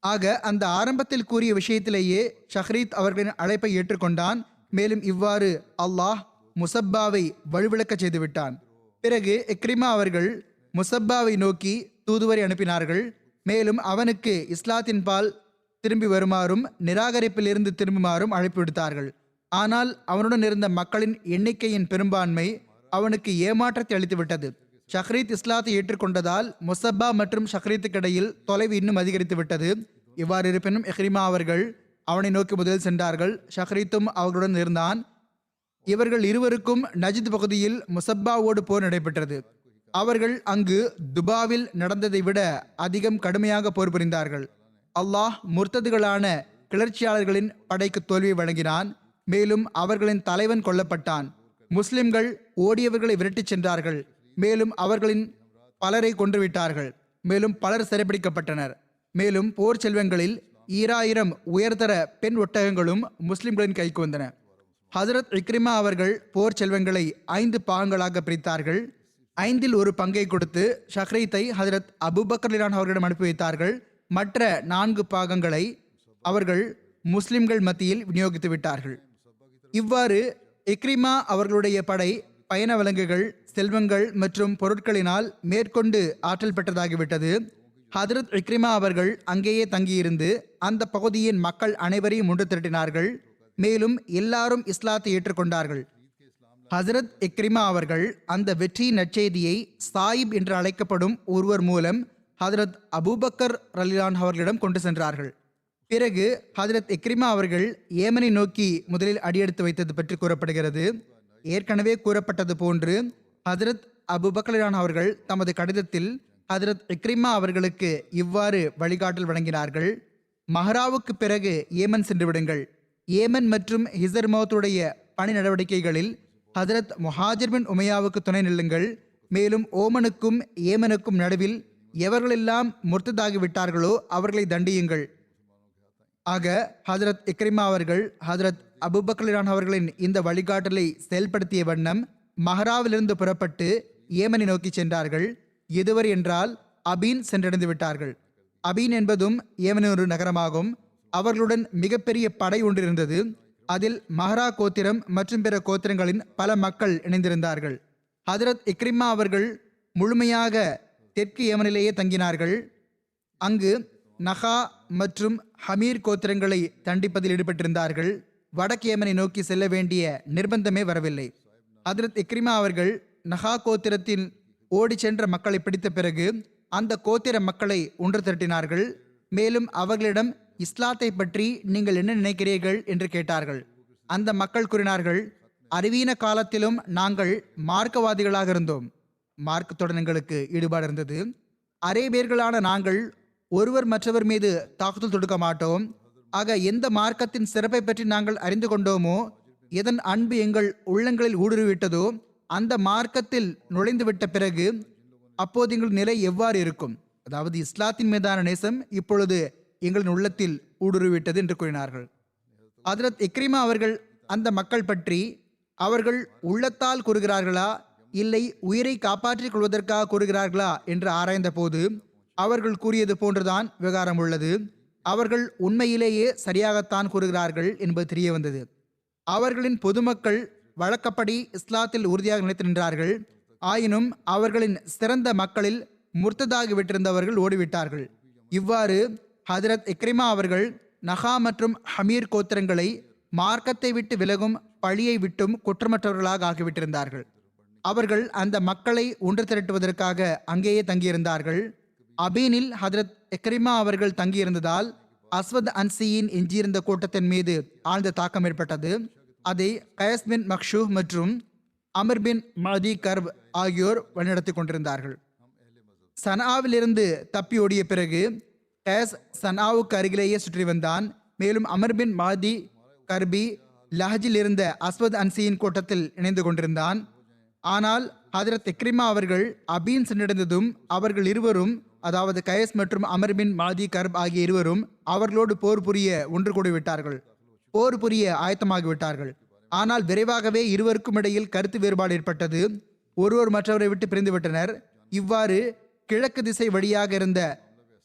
ஆக அந்த ஆரம்பத்தில் கூறிய விஷயத்திலேயே ஷக்ரீத் அவர்களின் அழைப்பை ஏற்றுக்கொண்டான். மேலும் இவ்வாறு அல்லாஹ் முசப்பாவை வலுவிழக்க செய்து விட்டான். பிறகு இக்ரிமா அவர்கள் முசப்பாவை நோக்கி தூதுவரை அனுப்பினார்கள். மேலும் அவனுக்கு இஸ்லாத்தின் பால் திரும்பி வருமாறும் நிராகரிப்பிலிருந்து திரும்புமாறும் அழைப்பு விடுத்தார்கள். ஆனால் அவனுடன் இருந்த மக்களின் எண்ணிக்கையின் பெரும்பான்மை அவனுக்கு ஏமாற்றத்தை அளித்துவிட்டது. ஷஹ்ரீத் இஸ்லாத்தை ஏற்றுக்கொண்டதால் முசப்பா மற்றும் ஷஹ்ரீத்துக்கு இடையில் தொலைவு இன்னும் அதிகரித்து விட்டது. இவ்வாறு இருப்பினும் இக்ரிமா அவர்கள் அவனை நோக்கி முதலில் சென்றார்கள். ஷஹ்ரீத்தும் அவர்களுடன் இருந்தான். இவர்கள் இருவருக்கும் நஜித் பகுதியில் முசப்பாவோடு போர் நடைபெற்றது. அவர்கள் அங்கு துபாவில் நடந்ததை விட அதிகம் கடுமையாக போர் புரிந்தார்கள். அல்லாஹ் முர்த்ததுகளான கிளர்ச்சியாளர்களின் படைக்கு தோல்வி வழங்கினான். மேலும் அவர்களின் தலைவன் கொல்லப்பட்டான். முஸ்லிம்கள் ஓடியவர்களை விரட்டிச் சென்றார்கள். மேலும் அவர்களின் பலரை கொன்றுவிட்டார்கள். மேலும் பலர் சிறைப்பிடிக்கப்பட்டனர். மேலும் போர் செல்வங்களில் 2000 உயர்தர பெண் ஒட்டகங்களும் முஸ்லிம்களின் கைக்கு வந்தன. ஹசரத் இக்ரிமா அவர்கள் போர் செல்வங்களை 5 பாகங்களாக பிரித்தார்கள். 5இல் ஒரு பங்கை கொடுத்து ஷஹ்ரீத்தை ஹசரத் அபூபக்கர் ரலியல்லாஹு அவர்களிடம் அனுப்பி வைத்தார்கள். மற்ற 4 பாகங்களை அவர்கள் முஸ்லிம்கள் மத்தியில் விநியோகித்து விட்டார்கள். இவ்வாறு இக்ரிமா அவர்களுடைய படை பயண விலங்குகள், செல்வங்கள் மற்றும் பொருட்களினால் மேற்கொண்டு ஆற்றல் பெற்றதாகிவிட்டது. ஹதரத் இக்ரிமா அவர்கள் அங்கேயே தங்கியிருந்து அந்த பகுதியின் மக்கள் அனைவரையும் ஒன்று திரட்டினார்கள். மேலும் எல்லாரும் இஸ்லாத்தை ஏற்றுக்கொண்டார்கள். ஹசரத் இக்ரிமா அவர்கள் அந்த வெற்றியின் நற்செய்தியை சாயிப் என்று அழைக்கப்படும் ஒருவர் மூலம் ஹதரத் அபூபக்கர் ரலியல்லாஹு அவர்களிடம் கொண்டு சென்றார்கள். பிறகு ஹதரத் இக்ரிமா அவர்கள் ஏமனை நோக்கி முதலில் அடியெடுத்து வைத்தது பற்றி கூறப்படுகிறது. ஏற்கனவே கூறப்பட்டது போன்று ஹதரத் அபூபக்கர் ரலியல்லாஹு அவர்கள் தமது கடிதத்தில் ஹதரத் இக்ரிமா அவர்களுக்கு இவ்வாறு வழிகாட்டல் வழங்கினார்கள். மஹராவுக்கு பிறகு ஏமன் சென்று விடுங்கள். ஏமன் மற்றும் ஹிசர்மௌத்துடைய பணி நடவடிக்கைகளில் ஹதரத் முஹாஜிர் பின் உமையாவுக்கு துணை நில்லுங்கள். மேலும் ஓமனுக்கும் ஏமனுக்கும் நடுவில் எவர்களெல்லாம் முர்த்ததாகிவிட்டார்களோ அவர்களை தண்டியுங்கள். ஆக ஹதரத் இக்ரிமா அவர்கள் ஹதரத் அபூபக்கர் ரலியல்லாஹு அவர்களின் இந்த வழிகாட்டலை செயல்படுத்திய வண்ணம் மஹராவிலிருந்து புறப்பட்டு ஏமனை நோக்கி சென்றார்கள். எதுவரை என்றால் அபீன் சென்றடைந்து விட்டார்கள். அபீன் என்பதும் ஏமனின் ஒரு நகரமாகும். அவர்களுடன் மிகப்பெரிய படை ஒன்றிருந்தது. அதில் மஹரா கோத்திரம் மற்றும் பிற கோத்திரங்களின் பல மக்கள் இணைந்திருந்தார்கள். ஹதரத் இக்ரிமா அவர்கள் முழுமையாக தெற்கு ஏமனிலேயே தங்கினார்கள். அங்கு நஹா மற்றும் ஹமீர் கோத்திரங்களை தண்டிப்பதில் ஈடுபட்டிருந்தார்கள். வடக்கு ஏமனை நோக்கி செல்ல வேண்டிய நிர்பந்தமே வரவில்லை. ஹதரத் இக்ரிமா அவர்கள் நஹா கோத்திரத்தில் ஓடி சென்ற மக்களை பிடித்த பிறகு அந்த கோத்திர மக்களை ஒன்று திரட்டினார்கள். மேலும் அவர்களிடம் இஸ்லாத்தை பற்றி நீங்கள் என்ன நினைக்கிறீர்கள் என்று கேட்டார்கள். அந்த மக்கள் கூறினார்கள், அறிவீன காலத்திலும் நாங்கள் மார்க்கவாதிகளாக இருந்தோம். மார்க்கத்துடன் எங்களுக்கு ஈடுபாடு இருந்தது. அரேபியர்களான நாங்கள் ஒருவர் மற்றவர் மீது தாக்குதல் தொடுக்க மாட்டோம். ஆக எந்த மார்க்கத்தின் சிறப்பை பற்றி நாங்கள் அறிந்து கொண்டோமோ, எதன் அன்பு எங்கள் உள்ளங்களில் ஊடுருவிட்டதோ அந்த மார்க்கத்தில் நுழைந்து விட்ட பிறகு அப்போது எங்கள் நிலை எவ்வாறு இருக்கும்? அதாவது இஸ்லாத்தின் மீதான நேசம் இப்பொழுது எங்களின் உள்ளத்தில் ஊடுருவிட்டது என்று கூறினார்கள். ஹதரத் இக்ரிமா அவர்கள் அந்த மக்கள் பற்றி அவர்கள் உள்ளத்தால் கூறுகிறார்களா இல்லை உயிரை காப்பாற்றிக் கொள்வதற்காக கூறுகிறார்களா என்று ஆராய்ந்த போது அவர்கள் கூறியது போன்றுதான் விவகாரம் உள்ளது. அவர்கள் உண்மையிலேயே சரியாகத்தான் கூறுகிறார்கள் என்பது தெரிய வந்தது. அவர்களின் பொதுமக்கள் வழக்கப்படி இஸ்லாத்தில் உறுதியாக நிலைத்து நின்றார்கள். ஆயினும் அவர்களின் சிறந்த மக்களில் முர்த்ததாகி விட்டிருந்தவர்கள் ஓடிவிட்டார்கள். இவ்வாறு ஹதரத் இக்ரிமா அவர்கள் நஹா மற்றும் ஹமீர் கோத்திரங்களை மார்க்கத்தை விட்டு விலகும் பழியை விட்டும் குற்றமற்றவர்களாக ஆகிவிட்டிருந்தார்கள். அவர்கள் அந்த மக்களை ஒன்று திரட்டுவதற்காக அங்கேயே தங்கியிருந்தார்கள். அபீனில் ஹதரத் இக்ரிமா அவர்கள் தங்கியிருந்ததால் அஸ்வத் அன்சியின் எஞ்சியிருந்த கூட்டத்தின் மீது ஆழ்ந்த தாக்கம் ஏற்பட்டது. அதை கயஸ் பின் மக்ஷூ மற்றும் அமர் பின் மதி கர்ப் ஆகியோர் வழிநடத்தி கொண்டிருந்தார்கள். சனாவிலிருந்து தப்பி ஓடிய பிறகு கயஸ் சனாவுக்கு அருகிலேயே சுற்றி வந்தான். மேலும் அமர் பின் மாதி கர்பி லஹஜில் இருந்த அஸ்வத் அன்சியின் கூட்டத்தில் இணைந்து கொண்டிருந்தான். ஆனால் ஹதரத் இக்ரிமா அவர்கள் அபீன் சென்றடைந்ததும் அவர்கள் இருவரும், அதாவது கயஸ் மற்றும் அமர் பின் மாதி கர்ப் ஆகிய இருவரும் அவர்களோடு போர் புரிய ஒன்று கூடிவிட்டார்கள். போர் புரிய ஆயத்தமாகிவிட்டார்கள். ஆனால் விரைவாகவே இருவருக்கும் இடையில் கருத்து வேறுபாடு ஏற்பட்டது. ஒருவர் மற்றவரை விட்டு பிரிந்து விட்டனர். இவ்வாறு கிழக்கு திசை வழியாக இருந்த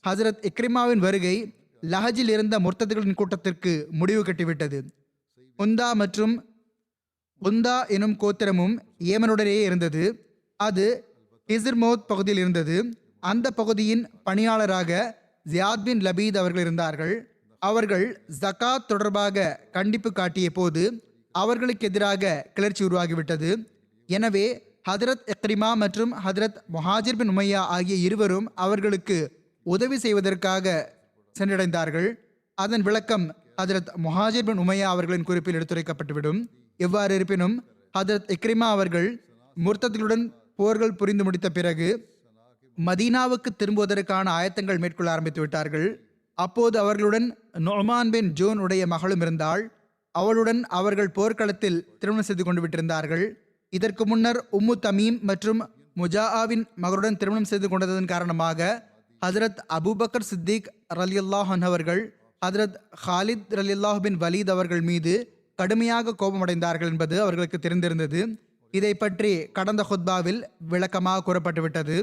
ஹசரத் இக்ரிமாவின் வருகை லஹஜில் இருந்த முர்த்ததுகளின் கூட்டத்திற்கு முடிவு கட்டிவிட்டது. உந்தா மற்றும் உந்தா எனும் கோத்திரமும் ஏமனுடனேயே இருந்தது. அது ஹிஸ்ர்மோத் பகுதியில் இருந்தது. அந்த பகுதியின் பணியாளராக ஜியாத் பின் லபீத் அவர்கள் இருந்தார்கள். அவர்கள் ஜகாத் தொடர்பாக கண்டிப்பு காட்டிய போது அவர்களுக்கு எதிராக கிளர்ச்சி உருவாகிவிட்டது. எனவே ஹதரத் இக்ரிமா மற்றும் ஹதரத் முஹாஜிர் பின் உமையா ஆகிய இருவரும் அவர்களுக்கு உதவி செய்வதற்காக சென்றடைந்தார்கள். அதன் விளக்கம் ஹதரத் முஹாஜிர் பின் உமையா அவர்களின் குறிப்பில் எடுத்துரைக்கப்பட்டுவிடும். எவ்வாறு இருப்பினும் ஹதரத் இக்ரிமா அவர்கள் முர்த்ததிகளுடன் போர்கள் புரிந்து முடித்த பிறகு மதீனாவுக்கு திரும்புவதற்கான ஆயத்தங்கள் மேற்கொள்ள ஆரம்பித்து விட்டார்கள். அப்போது அவர்களுடன் நொமான் பின் ஜூன் உடைய மகளும் இருந்தாள். அவளுடன் அவர்கள் போர்க்களத்தில் திருமணம் செய்து கொண்டு விட்டிருந்தார்கள். இதற்கு முன்னர் உம்மு தமீம் மற்றும் முஜாஆவின் மகளுடன் திருமணம் செய்து கொண்டதன் காரணமாக ஹஜரத் அபூபக்கர் சித்திக் ரலியல்லாஹு அன்ஹு அவர்கள் ஹஜரத் ஹாலித் ரலியல்லாஹு பின் வலீத் அவர்கள் மீது கடுமையாக கோபமடைந்தார்கள் என்பது அவர்களுக்கு தெரிந்திருந்தது. இதை பற்றி கடந்த ஹுத்பாவில் விளக்கமாக கூறப்பட்டுவிட்டது.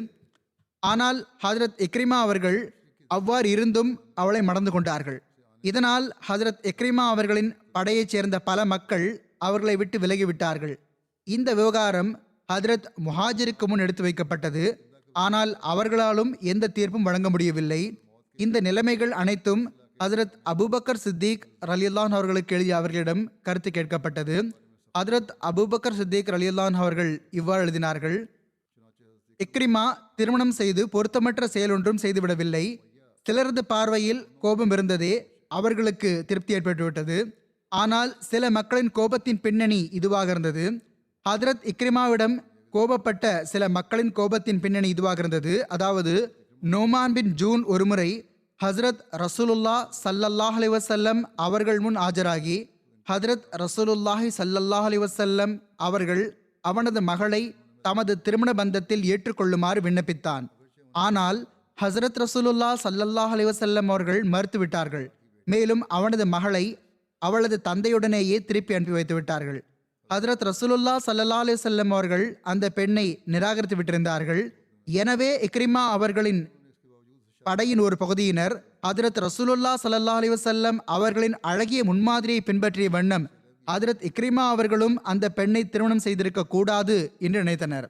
ஆனால் ஹஜரத் இக்ரிமா அவர்கள் அவ்வாறு இருந்தும் அவளை மணந்து கொண்டார்கள். இதனால் ஹஜரத் இக்ரிமா அவர்களின் படையைச் சேர்ந்த பல மக்கள் அவர்களை விட்டு விலகிவிட்டார்கள். இந்த விவகாரம் ஹஜரத் முஹாஜிருக்கு முன் எடுத்து வைக்கப்பட்டது. ஆனால் அவர்களாலும் எந்த தீர்ப்பும் வழங்க முடியவில்லை. இந்த நிலைமைகள் அனைத்தும் ஹஜரத் அபூபக்கர் சித்திக் ரலியல்லாஹு அவர்களுக்கு எழுதிய அவர்களிடம் கருத்து கேட்கப்பட்டது. ஹஜரத் அபூபக்கர் சித்திக் ரலியல்லாஹு அவர்கள் இவ்வாறு எழுதினார்கள்: இக்ரிமா திருமணம் செய்து பொருத்தமற்ற செயலொன்றும் செய்துவிடவில்லை. சிலரது பார்வையில் கோபம் இருந்ததே அவர்களுக்கு திருப்தி ஏற்பட்டுவிட்டது. ஆனால் சில மக்களின் கோபத்தின் பின்னணி இதுவாக இருந்தது. ஹஜரத் இக்ரிமாவிடம் கோபப்பட்ட சில மக்களின் கோபத்தின் பின்னணி இதுவாக இருந்தது. அதாவது நோமான் பின் ஜூன் ஒருமுறை ஹஜரத் ரசூலுல்லா ஸல்லல்லாஹு அலைஹி வஸல்லம் அவர்கள் முன் ஆஜராகி ஹஜரத் ரசூலுல்லாஹி ஸல்லல்லாஹு அலைஹி வஸல்லம் அவர்கள் அவனது மகளை தமது திருமண பந்தத்தில் ஏற்றுக்கொள்ளுமாறு விண்ணப்பித்தான். ஆனால் ஹஜரத் ரசூலுல்லா ஸல்லல்லாஹு அலைஹி வஸல்லம் அவர்கள் மறுத்துவிட்டார்கள். மேலும் அவனது மகளை அவளது தந்தையுடனேயே திருப்பி அனுப்பி வைத்து விட்டார்கள். ஹஜரத் ரசூலுல்லா ஸல்லல்லாஹு அலைஹி வஸல்லம் அவர்கள் அந்த பெண்ணை நிராகரித்து விட்டிருந்தார்கள். எனவே இக்ரிமா அவர்களின் படையின் ஒரு பகுதியினர் ஹஜரத் ரசூலுல்லா ஸல்லல்லாஹு அலைஹி வஸல்லம் அவர்களின் அழகிய முன்மாதிரியை பின்பற்றிய வண்ணம் ஹஜரத் இக்ரிமா அவர்களும் அந்த பெண்ணை திருமணம் செய்திருக்க கூடாது என்று நினைத்தனர்.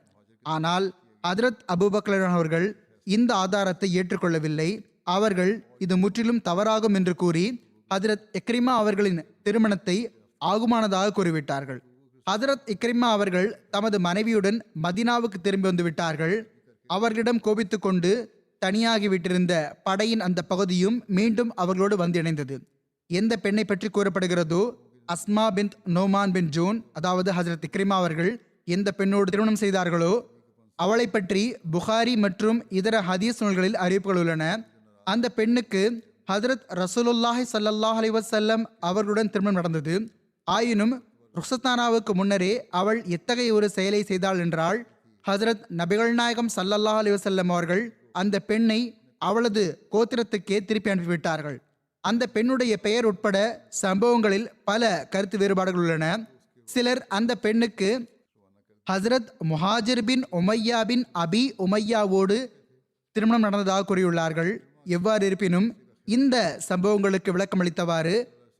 ஆனால் ஹஜரத் அபூபக்கர் அவர்கள் இந்த ஆதாரத்தை ஏற்றுக்கொள்ளவில்லை. அவர்கள் இது முற்றிலும் தவறாகும் என்று கூறி ஹஜரத் இக்ரிமா அவர்களின் திருமணத்தை ஆகுமானதாக கூறிவிட்டார்கள். ஹஜரத் இக்ரிமா அவர்கள் தமது மனைவியுடன் மதீனாவுக்கு திரும்பி வந்து விட்டார்கள். அவர்களிடம் கோபித்து கொண்டு தனியாகிவிட்டிருந்த படையின் அந்த பகுதியும் மீண்டும் அவர்களோடு வந்து இணைந்தது. எந்த பெண்ணை பற்றி கூறப்படுகிறதோ அஸ்மா பின் நோமான் பின் ஜூன், அதாவது ஹஜரத் இக்ரிமா அவர்கள் எந்த பெண்ணோடு திருமணம் செய்தார்களோ அவளை பற்றி புகாரி மற்றும் இதர ஹதீஸ் நூல்களில் அறிவிப்புகள் உள்ளன. அந்த பெண்ணுக்கு ஹஜரத் ரசூலுல்லாஹி ஸல்லல்லாஹு அலைஹி வஸல்லம் அவர்களுடன் திருமணம் நடந்தது. ஆயினும் ருக்ஸத்தானாவுக்கு முன்னரே அவள் எத்தகைய ஒரு செயலை செய்தாள் என்றால் ஹஜரத் நபிகள் நாயகம் ஸல்லல்லாஹு அலைஹி வஸல்லம் அவர்கள் அந்த பெண்ணை அவளது கோத்திரத்துக்கே திருப்பி அனுப்பிவிட்டார்கள். அந்த பெண்ணுடைய பெயர் உட்பட சம்பவங்களில் பல கருத்து வேறுபாடுகள் உள்ளன. சிலர் அந்த பெண்ணுக்கு ஹஜரத் முஹாஜிர் பின் உமையா பின் அபி உமையாவோடு திருமணம் நடந்ததாக கூறியுள்ளார்கள். எவ்வாறு இருப்பினும் இந்த சம்பவங்களுக்கு விளக்கமளித்தவாறு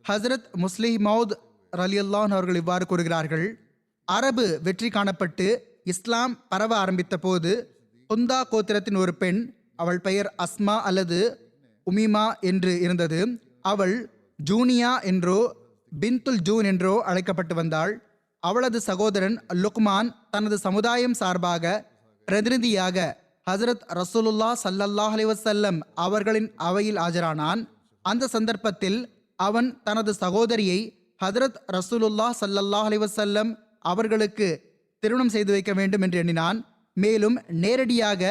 ஹஜரத் முஸ்லிம் மௌத் ரலியல்லாஹு அவர்கள் இவ்வாறு கூறுகிறார்கள்: அரபு வெற்றி காணப்பட்டு இஸ்லாம் பரவ ஆரம்பித்த போது குந்தா கோத்திரத்தின் ஒரு பெண், அவள் பெயர் அஸ்மா அல்லது உமிமா என்று இருந்தது. அவள் ஜூனியா என்றோ பின்துல் ஜூன் என்றோ அழைக்கப்பட்டு வந்தாள். அவளது சகோதரன் லுக்மான் தனது சமுதாயம் சார்பாக பிரதிநிதியாக ஹஜரத் ரசூலுல்லா ஸல்லல்லாஹு அலைஹி வஸல்லம் அவர்களின் அவையில் ஆஜரானான். அந்த சந்தர்ப்பத்தில் அவன் தனது சகோதரியை ஹஜரத் ரசூலுல்லா ஸல்லல்லாஹு அலைஹி வஸல்லம் அவர்களுக்கு திருமணம் செய்து வைக்க வேண்டும் என்று எண்ணினான். மேலும் நேரடியாக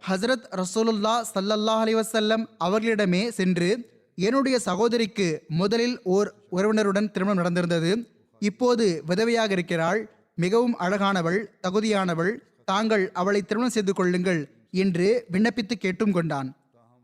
ஹஜரத் ரசூலுல்லா ஸல்லல்லாஹு அலைஹி வஸல்லம் அவர்களிடமே சென்று, என்னுடைய சகோதரிக்கு முதலில் ஓர் உறவினருடன் திருமணம் நடந்திருந்தது. இப்போது விதவையாக இருக்கிறாள். மிகவும் அழகானவள், தகுதியானவள். தாங்கள் அவளை திருமணம் செய்து கொள்ளுங்கள் என்று விண்ணப்பித்து கேட்டும் கொண்டான்.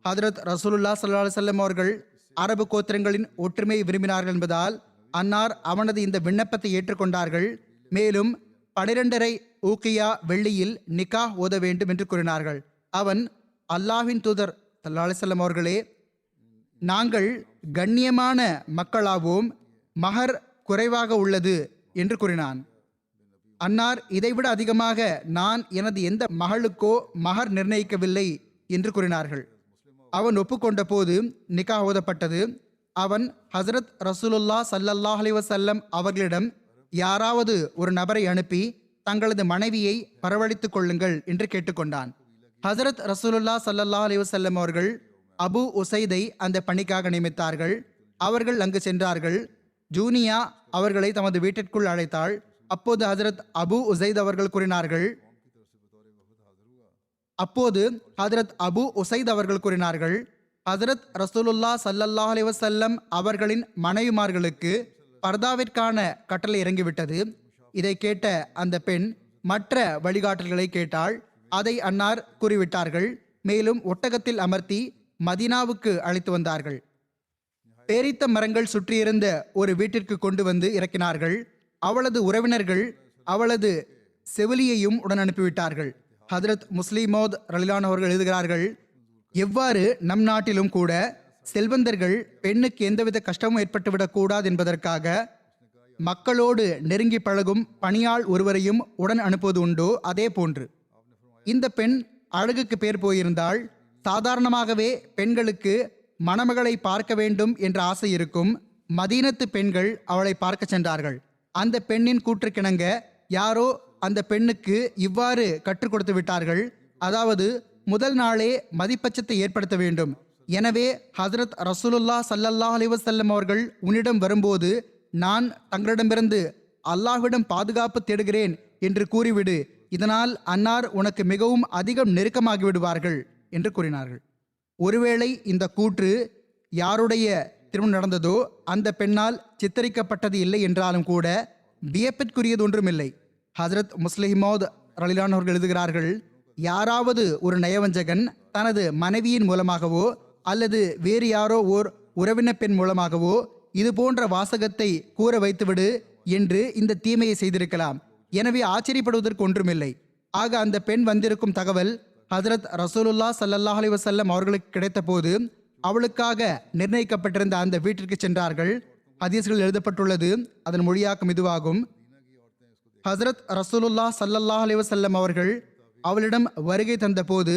ஹஜரத் ரசூலுல்லா ஸல்லல்லாஹு அலைஹி வஸல்லம் அவர்கள் அரபு கோத்திரங்களின் ஒற்றுமையை விரும்பினார்கள் என்பதால் அன்னார் அவனது இந்த விண்ணப்பத்தை ஏற்றுக்கொண்டார்கள். மேலும் 12.5 ஊக்கியா வெள்ளியில் நிக்கா ஓத வேண்டும் என்று கூறினார்கள். அவன், அல்லாஹ்வின் தூதர் ஸல்லல்லாஹு அலைஹி வஸல்லம் அவர்களே, நாங்கள் கண்ணியமான மக்களாவோம், மகர் குறைவாக உள்ளது என்று கூறினான். அன்னார் இதைவிட அதிகமாக நான் எனது எந்த மகளுக்கோ மகர் நிர்ணயிக்கவில்லை என்று கூறினார்கள். அவன் ஒப்புக்கொண்ட போது நிகா ஓதப்பட்டது. அவன் ஹசரத் ரசூலுல்லா ஸல்லல்லாஹு அலைஹி வஸல்லம் அவர்களிடம் யாராவது ஒரு நபரை அனுப்பி தங்களது மனைவியை வரவழைத்துக் கொள்ளுங்கள் என்று கேட்டுக்கொண்டான். ஹசரத் ரசூலுல்லா ஸல்லல்லாஹு அலைஹி வஸல்லம் அவர்கள் அபு உசைதை அந்த பணிக்காக நியமித்தார்கள். அவர்கள் அங்கு சென்றார்கள். ஜூனியா அவர்களை தமது வீட்டிற்குள் அழைத்தாள். அப்போது ஹசரத் அபு உசைத் அவர்கள் கூறினார்கள் ஹசரத் ரசூலுல்லா ஸல்லல்லாஹு அலைஹி வஸல்லம் அவர்களின் மனைவிமார்களுக்கு பர்தாவிற்கான கட்டளை இறங்கிவிட்டது. இதை கேட்ட அந்த பெண் மற்ற வழிகாட்டல்களை கேட்டாள். அதை அன்னார் கூறிவிட்டார்கள். மேலும் ஒட்டகத்தில் அமர்த்தி மதீனாவுக்கு அழைத்து வந்தார்கள். பேரித்த மரங்கள் சுற்றியிருந்த ஒரு வீட்டிற்கு கொண்டு வந்து இறக்கினார்கள். அவளது உறவினர்கள் அவளது செவிலியையும் உடன் அனுப்பிவிட்டார்கள். ஹதரத் முஸ்லிமோத் ரலிலான் அவர்கள் எழுதுகிறார்கள், எவ்வாறு நம் நாட்டிலும் கூட செல்வந்தர்கள் பெண்ணுக்கு எந்தவித கஷ்டமும் ஏற்பட்டுவிடக் கூடாது என்பதற்காக மக்களோடு நெருங்கி பழகும் பணியாள் ஒருவரையும் உடன் அனுப்புவது உண்டோ, அதே போன்று இந்த பெண் அழகுக்கு பேர் போயிருந்தால் சாதாரணமாகவே பெண்களுக்கு மணமகளை பார்க்க வேண்டும் என்ற ஆசை இருக்கும். மதீனத்து பெண்கள் அவளை பார்க்க சென்றார்கள். அந்த பெண்ணின் கூற்றுக்கிணங்க யாரோ அந்த பெண்ணுக்கு இவ்வாறு கற்றுக் கொடுத்து விட்டார்கள், அதாவது முதல் நாளே மதிப்பட்சத்தை ஏற்படுத்த வேண்டும். எனவே ஹசரத் ரசூலுல்லா ஸல்லல்லாஹு அலைஹி வஸல்லம் அவர்கள் உன்னிடம் வரும்போது நான் தங்களிடமிருந்து அல்லாஹ்விடம் பாதுகாப்பு தேடுகிறேன் என்று கூறிவிடு. இதனால் அன்னார் உனக்கு மிகவும் அதிகம் நெருக்கமாகி விடுவார்கள் என்று கூறினார்கள். ஒருவேளை இந்த கூற்று யாருடைய திருமணம் நடந்ததோ அந்த பெண்ணால் சித்தரிக்கப்பட்டது இல்லை என்றாலும் கூட வியப்பிற்குரியது ஒன்றுமில்லை. ஹசரத் முஸ்லிமோத் ரலிலான் அவர்கள் எழுதுகிறார்கள், யாராவது ஒரு நயவஞ்சகன் தனது மனைவியின் மூலமாகவோ அல்லது வேறு யாரோ ஓர் உறவினர் பெண் மூலமாகவோ இது போன்ற வாசகத்தை கூற வைத்துவிடு என்று இந்த தீமையை செய்திருக்கலாம். எனவே ஆச்சரியப்படுவதற்கு ஒன்றுமில்லை. ஆக அந்த பெண் வந்திருக்கும் தகவல் ஹசரத் ரசூலுல்லா ஸல்லல்லாஹு அலைஹி வஸல்லம் அவர்களுக்கு கிடைத்த போது அவளுக்காக நிர்ணயிக்கப்பட்டிருந்த அந்த வீட்டிற்கு சென்றார்கள். ஹதீஸ்கள் எழுதப்பட்டுள்ளது. அதன் மொழியாக்கம் இதுவாகும். ஹசரத் ரசூலுல்லா ஸல்லல்லாஹு அலைஹி வஸல்லம் அவர்கள் அவளிடம் வருகை தந்த போது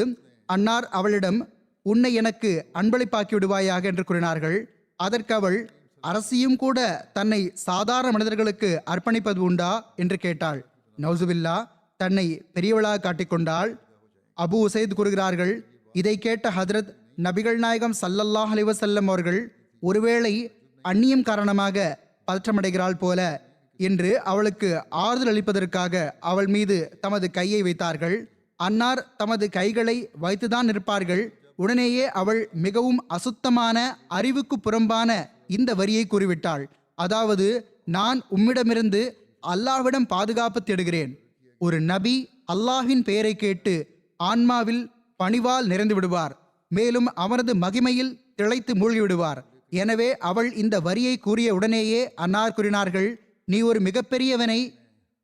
அன்னார் அவளிடம் உன்னை எனக்கு அன்பளிப்பாக்கி விடுவாயாக என்று கூறினார்கள். அதற்கு அவள் அரசியும் கூட தன்னை சாதாரண மனிதர்களுக்கு அர்ப்பணிப்பது உண்டா என்று கேட்டாள். நௌசுபில்லா, தன்னை பெரியவளாக காட்டிக்கொண்டாள். அபு உசைத் கூறுகிறார்கள், இதை கேட்ட ஹதரத் நபிகள் நாயகம் ஸல்லல்லாஹு அலைஹி வஸல்லம் அவர்கள் ஒருவேளை அந்நியம் காரணமாக பதற்றமடைகிறாள் போல என்று அவளுக்கு ஆறுதல் அளிப்பதற்காக அவள் மீது தமது கையை வைத்தார்கள். அன்னார் தமது கைகளை வைத்துதான் இருப்பார்கள். உடனேயே அவள் மிகவும் அசுத்தமான அறிவுக்கு புறம்பான இந்த வரியை கூறிவிட்டாள், அதாவது நான் உம்மிடமிருந்து அல்லாஹ்விடம் பாதுகாப்பு தேடுகிறேன். ஒரு நபி அல்லாஹ்வின் பெயரை கேட்டு ஆன்மாவில் பணிவால் நிறைந்து விடுவார், மேலும் அவரது மகிமையில் திளைத்து மூழ்கி விடுவார். எனவே அவள் இந்த வரியை கூறிய உடனேயே அன்னார் கூறினார்கள், நீ ஒரு மிகப்பெரியவனை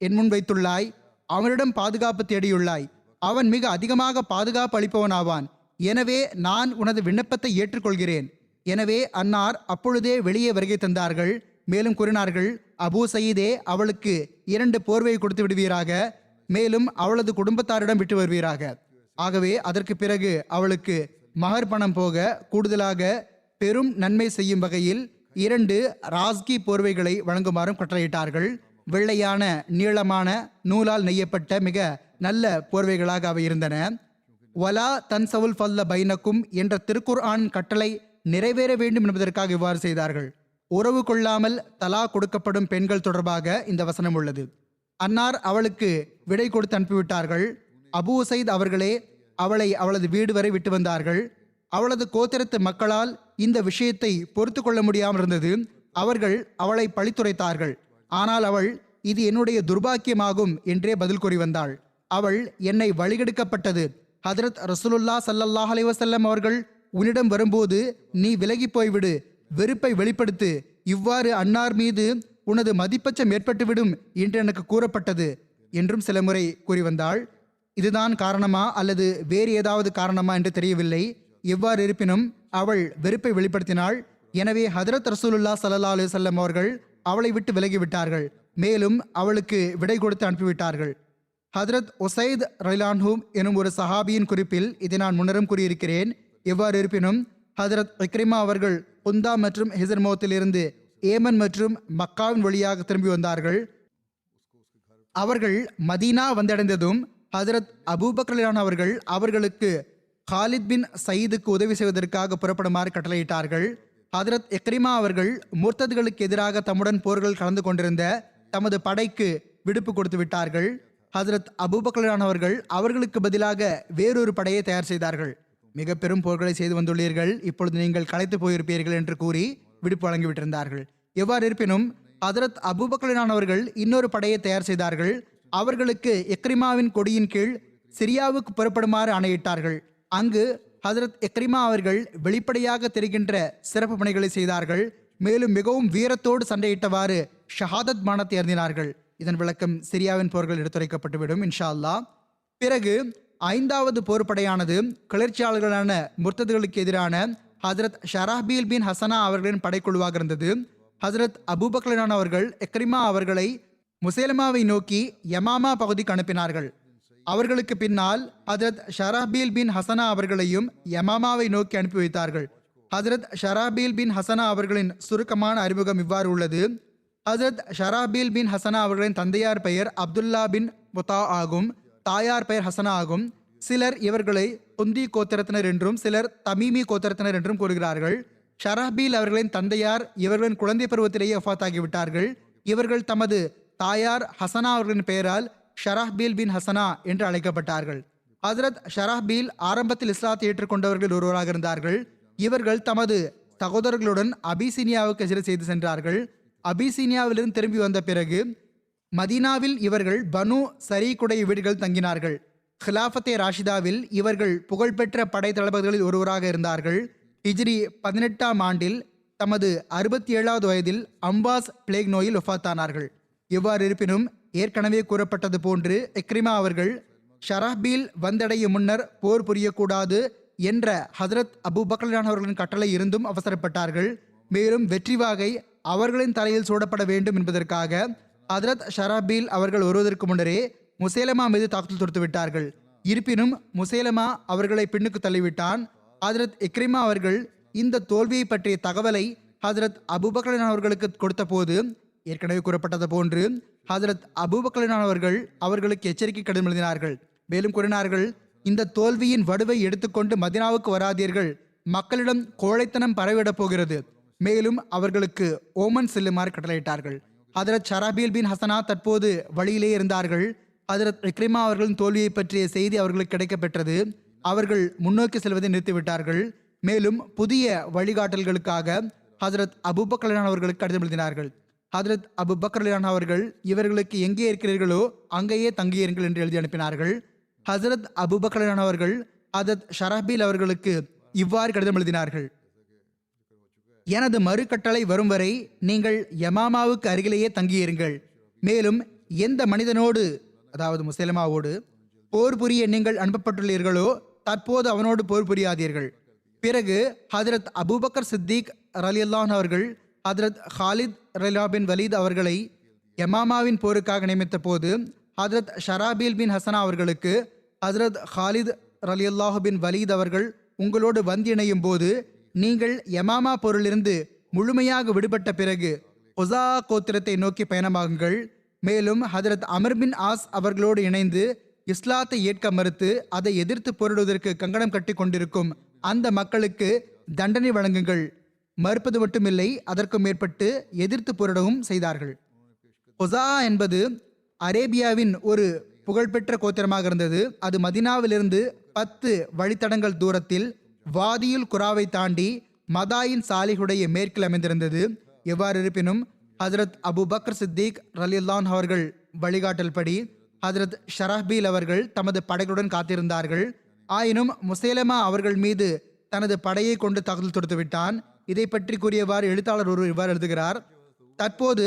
என் முன் வைத்துள்ளாய், அவனிடம் பாதுகாப்பு தேடியுள்ளாய், அவன் மிக அதிகமாக பாதுகாப்பு அளிப்பவனாவான். எனவே நான் உனது விண்ணப்பத்தை ஏற்றுக்கொள்கிறேன். எனவே அன்னார் அப்பொழுதே வெளியே வருகை தந்தார்கள். மேலும் கூறினார்கள், அபூ சயீதே, அவளுக்கு 2 போர்வை கொடுத்து விடுவீராக, மேலும் அவளது குடும்பத்தாரிடம் விட்டு வருவீராக. ஆகவே அதற்கு பிறகு அவளுக்கு மகர் பணம் போக கூடுதலாக பெரும் நன்மை செய்யும் வகையில் 2 ராஸ்கி போர்வைகளை வழங்குமாறும் கட்டளையிட்டார்கள். வெள்ளையான நீளமான நூலால் நெய்யப்பட்ட மிக நல்ல போர்வைகளாக அவை இருந்தன. வலா தன்சவுல் ஃபல்ல பைனக்கும் என்ற திருக்குர்ஆன் கட்டளை நிறைவேற வேண்டும் என்பதற்காக இவ்வாறு செய்தார்கள். உறவு கொள்ளாமல் தலா கொடுக்கப்படும் பெண்கள் தொடர்பாக இந்த வசனம் உள்ளது. அன்னார் அவளுக்கு விடை கொடுத்து அனுப்பிவிட்டார்கள். அபூ உசைத் அவர்களே அவளை அவளது வீடு வரை விட்டு வந்தார்கள். அவளது கோத்திரத்து மக்களால் இந்த விஷயத்தை பொறுத்து கொள்ள முடியாமல் இருந்தது. அவர்கள் அவளை பழித்துரைத்தார்கள். ஆனால் அவள் இது என்னுடைய துர்பாக்கியமாகும் என்றே பதில் கூறி வந்தாள். அவள் என்னை வழிகெடுக்கப்பட்டது. ஹதரத் ரசூலுல்லா ஸல்லல்லாஹு அலைஹி வஸல்லம் அவர்கள் உன்னிடம் வரும்போது நீ விலகி போய்விடு, வெறுப்பை வெளிப்படுத்து, இவ்வாறு அன்னார் மீது உனது மதிப்பச்சம் ஏற்பட்டுவிடும் என்று எனக்கு கூறப்பட்டது என்றும் சில முறை கூறி வந்தாள். இதுதான் காரணமா அல்லது வேறு ஏதாவது காரணமா என்று தெரியவில்லை. எவ்வாறு இருப்பினும் அவள் வெறுப்பை வெளிப்படுத்தினாள். எனவே ஹதரத் ரசூலுல்லா ஸல்லல்லாஹு அலைஹி வஸல்லம் அவர்கள் அவளை விட்டு விலகிவிட்டார்கள். மேலும் அவளுக்கு விடை கொடுத்து அனுப்பிவிட்டார்கள். ஹதரத் உசைத் ரலியல்லாஹு எனும் ஒரு சஹாபியின் குறிப்பில் இதை நான் முன்னரும் கூறியிருக்கிறேன். எவ்வாறு இருப்பினும் ஹதரத் இக்ரிமா அவர்கள் குந்தா மற்றும் ஹிசர்மோத்திலிருந்து ஏமன் மற்றும் மக்காவின் வழியாக திரும்பி வந்தார்கள். அவர்கள் மதீனா வந்தடைந்ததும் ஹதரத் அபூபக்கர் ரலியல்லாஹு அவர்கள் அவர்களுக்கு காலித் பின் சயீதுக்கு உதவி செய்வதற்காக புறப்படுமாறு கட்டளையிட்டார்கள். ஹதரத் இக்ரிமா அவர்கள் முர்த்ததுகளுக்கு எதிராக தம்முடன் போர்கள் கலந்து கொண்டிருந்த தமது படைக்கு விடுப்பு கொடுத்து விட்டார்கள். ஹதரத் அபூபக்கர் ரலியல்லாஹு அவர்கள் அவர்களுக்கு பதிலாக வேறொரு படையை தயார் செய்தார்கள். மிக பெரும் போர்களை செய்து வந்துள்ளீர்கள், இப்பொழுது நீங்கள் களைத்து போயிருப்பீர்கள் என்று கூறி விடுப்பு வழங்கிவிட்டிருந்தார்கள். எவ்வாறு இருப்பினும் ஹதரத் அபூபக்கர் ரலியல்லாஹு அவர்கள் இன்னொரு படையை தயார் செய்தார்கள். அவர்களுக்கு இக்ரிமாவின் கொடியின் கீழ் சிரியாவுக்கு புறப்படுமாறு ஆணையிட்டார்கள். அங்கு ஹதரத் இக்ரிமா அவர்கள் வெளிப்படையாக தெரிகின்ற சிறப்பு பணிகளை செய்தார்கள். மேலும் மிகவும் வீரத்தோடு சண்டையிட்டவாறு ஷஹாதத் மானத்தை அருந்தினார்கள். இதன் விளக்கம் சிரியாவின் போர்கள் எடுத்துரைக்கப்பட்டுவிடும் இன்ஷா அல்லாஹ். பிறகு 5வது போர்ப்படையானது கிளர்ச்சியாளர்களான முர்த்ததுகளுக்கு எதிரான ஹதரத் ஷராஹ்பீல் பின் ஹசனா அவர்களின் படைக்குழுவாக இருந்தது. ஹதரத் அபூபக்கர் ரலியல்லாஹு அவர்கள் இக்ரிமா அவர்களை முசைலமாவை நோக்கி யமாமா பகுதிக்கு அனுப்பினார்கள். அவர்களுக்கு பின்னால் ஹதரத் ஷராஹ்பீல் பின் ஹசனா அவர்களையும் யமாமாவை நோக்கி அனுப்பி வைத்தார்கள். ஹதரத் ஷராஹ்பீல் பின் ஹசனா அவர்களின் சுருக்கமான அறிமுகம் இவ்வாறு உள்ளது. ஹதரத் ஷராஹ்பீல் பின் ஹசனா அவர்களின் தந்தையார் பெயர் அப்துல்லா பின் முத்தா ஆகும். தாயார் பெயர் ஹசனா ஆகும். சிலர் இவர்களை குந்தி கோத்திரத்தினர் என்றும் சிலர் தமீமி கோத்திரத்தினர் என்றும் கூறுகிறார்கள். ஷராஹ்பீல் அவர்களின் தந்தையார் இவர்களின் குழந்தை பருவத்திலேயே வஃபாத்தாகிவிட்டார்கள். இவர்கள் தமது தாயார் ஹசனா அவர்களின் பெயரால் ஷராஹ்பீல் பின் ஹசனா என்று அழைக்கப்பட்டார்கள். ஹதரத் ஷராஹ்பீல் ஆரம்பத்தில் இஸ்லாத்தை ஏற்றுக்கொண்டவர்கள் ஒருவராக இருந்தார்கள். இவர்கள் தமது சகோதரர்களுடன் அபிசீனியாவுக்கு ஹிஜ்ரத் செய்து சென்றார்கள். அபிசீனியாவிலிருந்து திரும்பி வந்த பிறகு மதீனாவில் இவர்கள் பனு சரீக்குடைய வீடுகள் தங்கினார்கள். ஹிலாஃபத்தே ராஷிதாவில் இவர்கள் புகழ்பெற்ற படை தளபதிகளில் ஒருவராக இருந்தார்கள். ஹிஜ்ரி 18ஆம் ஆண்டில் தமது 67வது வயதில் அம்பாஸ் பிளேக் நோயில் வஃபாத்தானார்கள். எவ்வாறு இருப்பினும் ஏற்கனவே கூறப்பட்டது போன்று இக்ரிமா அவர்கள் ஷராஹ்பீல் வந்தடையும் முன்னர் போர் புரியக்கூடாது என்ற ஹதரத் அபூபக்கர் ரலியல்லாஹு அவர்களின் கட்டளை இருந்தும் அவசரப்பட்டார்கள். மேலும் வெற்றி வாகை அவர்களின் தலையில் சூடப்பட வேண்டும் என்பதற்காக ஹதரத் ஷராஹ்பீல் அவர்கள் வருவதற்கு முன்னரே முசைலமா மீது தாக்குதல் தொடுத்து விட்டார்கள். இருப்பினும் முசைலமா அவர்களை பின்னுக்கு தள்ளிவிட்டான். ஹதரத் இக்ரிமா அவர்கள் இந்த தோல்வியை பற்றிய தகவலை ஹதரத் அபூபக்கர் ரலியல்லாஹு அவர்களுக்கு கொடுத்த போது ஏற்கனவே கூறப்பட்டது போன்று ஹதரத் அபூபக்கர் ரலியல்லாஹு அவர்கள் அவர்களுக்கு எச்சரிக்கை கடிதம் எழுதினார்கள். மேலும் கூறினார்கள், இந்த தோல்வியின் வடுவை எடுத்துக்கொண்டு மதீனாவுக்கு வராதீர்கள், மக்களிடம் கோழைத்தனம் பரவிடப் போகிறது. மேலும் அவர்களுக்கு ஓமன் செல்லுமாறு கட்டளையிட்டார்கள். ஹதரத் ஷராஹ்பீல் பின் ஹசனா தற்போது வழியிலே இருந்தார்கள். ஹதரத் இக்ரிமா அவர்களின் தோல்வியை பற்றிய செய்தி அவர்களுக்கு கிடைக்கப்பெற்றது. அவர்கள் முன்னோக்கி செல்வதை நிறுத்திவிட்டார்கள். மேலும் புதிய வழிகாட்டல்களுக்காக ஹதரத் அபூபக்கர் ரலியல்லாஹு அவர்களுக்கு கடிதம் எழுதினார்கள். ஹதரத் அபூபக்கர் ரலியல்லாஹு அவர்கள் இவர்களுக்கு எங்கே இருக்கிறீர்களோ அங்கேயே தங்கியிருங்கள் என்று எழுதி அனுப்பினார்கள். ஹசரத் அபூபக்கர் ரலியல்லாஹு அவர்கள் ஹதரத் ஷராஹ்பீல் அவர்களுக்கு இவ்வாறு கடிதம் எழுதினார்கள்: எனது மறுகட்டளை வரும் வரை நீங்கள் யமாமாவுக்கு அருகிலேயே தங்கியிருங்கள். மேலும் எந்த மனிதனோடு, அதாவது முசைலமாவோடு போர் புரிய நீங்கள் அனுப்பப்பட்டுள்ளீர்களோ தற்போது அவனோடு போர் புரியாதீர்கள். பிறகு ஹதரத் அபூபக்கர் சித்திக் ரலியல்லாஹு அவர்கள் ஹதரத் ஹாலித் ரலியல்லாஹு பின் வலீத் அவர்களை யமாமாவின் போருக்காக நியமித்த போது ஹதரத் ஷராஹ்பீல் பின் ஹசனா அவர்களுக்கு ஹதரத் ஹாலித் ரலியல்லாஹு பின் வலீத் அவர்கள் உங்களோடு வந்திணையும் போது நீங்கள் யமாமா போரிலிருந்து முழுமையாக விடுபட்ட பிறகு ஒசா கோத்திரத்தை நோக்கி பயணமாகுங்கள். மேலும் ஹதரத் அமர் பின் ஆஸ் அவர்களோடு இணைந்து இஸ்லாத்தை ஏற்க மறுத்து அதை எதிர்த்து போரிடுவதற்கு கங்கணம் கட்டி கொண்டிருக்கும் அந்த மக்களுக்கு தண்டனை வழங்குங்கள். மறுப்பது மட்டுமில்லை, அதற்கும் மேற்பட்டு எதிர்த்து போரிடவும் செய்தார்கள். ஒசா என்பது அரேபியாவின் ஒரு புகழ்பெற்ற கோத்திரமாக இருந்தது. அது மதீனாவிலிருந்து 10 வழித்தடங்கள் தூரத்தில் வாதியுல் குராவை தாண்டி மதாயின் சாலிஹுடைய மேற்கில் அமைந்திருந்தது. எவ்வாறு இருப்பினும் ஹதரத் அபூபக்கர் சித்திக் ரலியல்லாஹு அவர்கள் வழிகாட்டல் படி ஹதரத் ஷராஹ்பீல் அவர்கள் தமது படைகளுடன் காத்திருந்தார்கள். ஆயினும் முசைலமா அவர்கள் மீது தனது படையை கொண்டு தாக்குதல் தொடுத்து விட்டான். இதை பற்றி கூறியவாறு எழுத்தாளர் ஒருவர் இவ்வாறு எழுதுகிறார்: தற்போது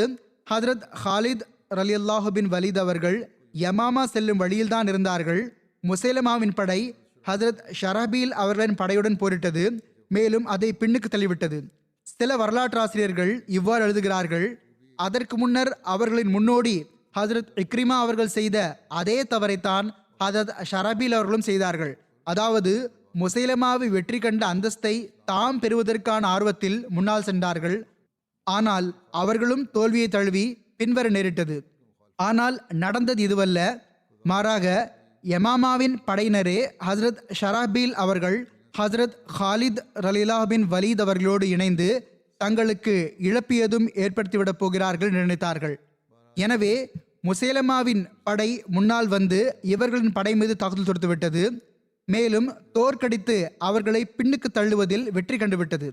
ஹதரத் ஹாலித் ரலியல்லாஹு பின் வலீத் அவர்கள் யமாமா செல்லும் வழியில்தான் இருந்தார்கள். முசைலமாவின் படை ஹதரத் ஷராஹ்பீல் அவர்களின் படையுடன் போரிட்டது. மேலும் அதை பின்னுக்கு தள்ளிவிட்டது. சில வரலாற்று ஆசிரியர்கள் இவ்வாறு எழுதுகிறார்கள்: அதற்கு முன்னர் அவர்களின் முன்னோடி ஹஜ்ரத் இக்ரிமா அவர்கள் செய்த அதே தவறைத்தான் ஹஜரத் ஷரபீல் அவர்களும் செய்தார்கள். அதாவது முசைலமாவை வெற்றி கண்ட அந்தஸ்தை தாம் பெறுவதற்கான ஆர்வத்தில் முன்னால் சென்றார்கள். ஆனால் அவர்களும் தோல்வியை தழுவி பின்வர நேரிட்டது. ஆனால் நடந்தது இதுவல்ல, மாறாக யமாமாவின் படையினரே ஹஜ்ரத் ஷரபீல் அவர்கள் ஹஜ்ரத் ஹாலித் ரலியல்லாஹு பின் வலீத் அவர்களோடு இணைந்து தங்களுக்கு இழப்பு ஏதும் ஏற்படுத்திவிடப் போகிறார்கள் என்று நினைத்தார்கள். எனவே முசேலமாவின் படை முன்னால் வந்து இவர்களின் படை மீது தாக்குதல் தொடுத்துவிட்டது. மேலும் தோற்கடித்து அவர்களை பின்னுக்கு தள்ளுவதில் வெற்றி கண்டுவிட்டது.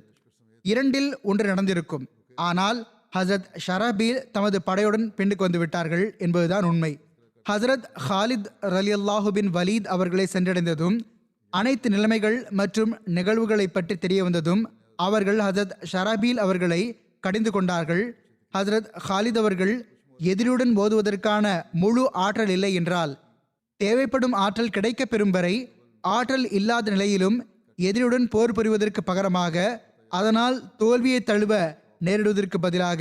இரண்டில் ஒன்று நடந்திருக்கும். ஆனால் ஹசரத் ஷரபீல் தமது படையுடன் பின்னுக்கு வந்து விட்டார்கள் என்பதுதான் உண்மை. ஹசரத் ஹாலித் ரலியல்லாஹு பின் வலீத் அவர்களை சென்றடைந்ததும் அனைத்து நிலைமைகள் மற்றும் நிகழ்வுகளை பற்றி தெரிய வந்ததும் அவர்கள் ஹசரத் ஷரபீல் அவர்களை கடிந்து கொண்டார்கள். ஹசரத் ஹாலித் அவர்கள் எதிரியுடன் மோதுவதற்கான முழு ஆற்றல் இல்லை என்றால் தேவைப்படும் ஆற்றல் கிடைக்க பெறும் வரை ஆற்றல் இல்லாத நிலையிலும் எதிரியுடன் போர் புரிவதற்கு பகரமாக அதனால் தோல்வியை தழுவ நேரிடுவதற்கு பதிலாக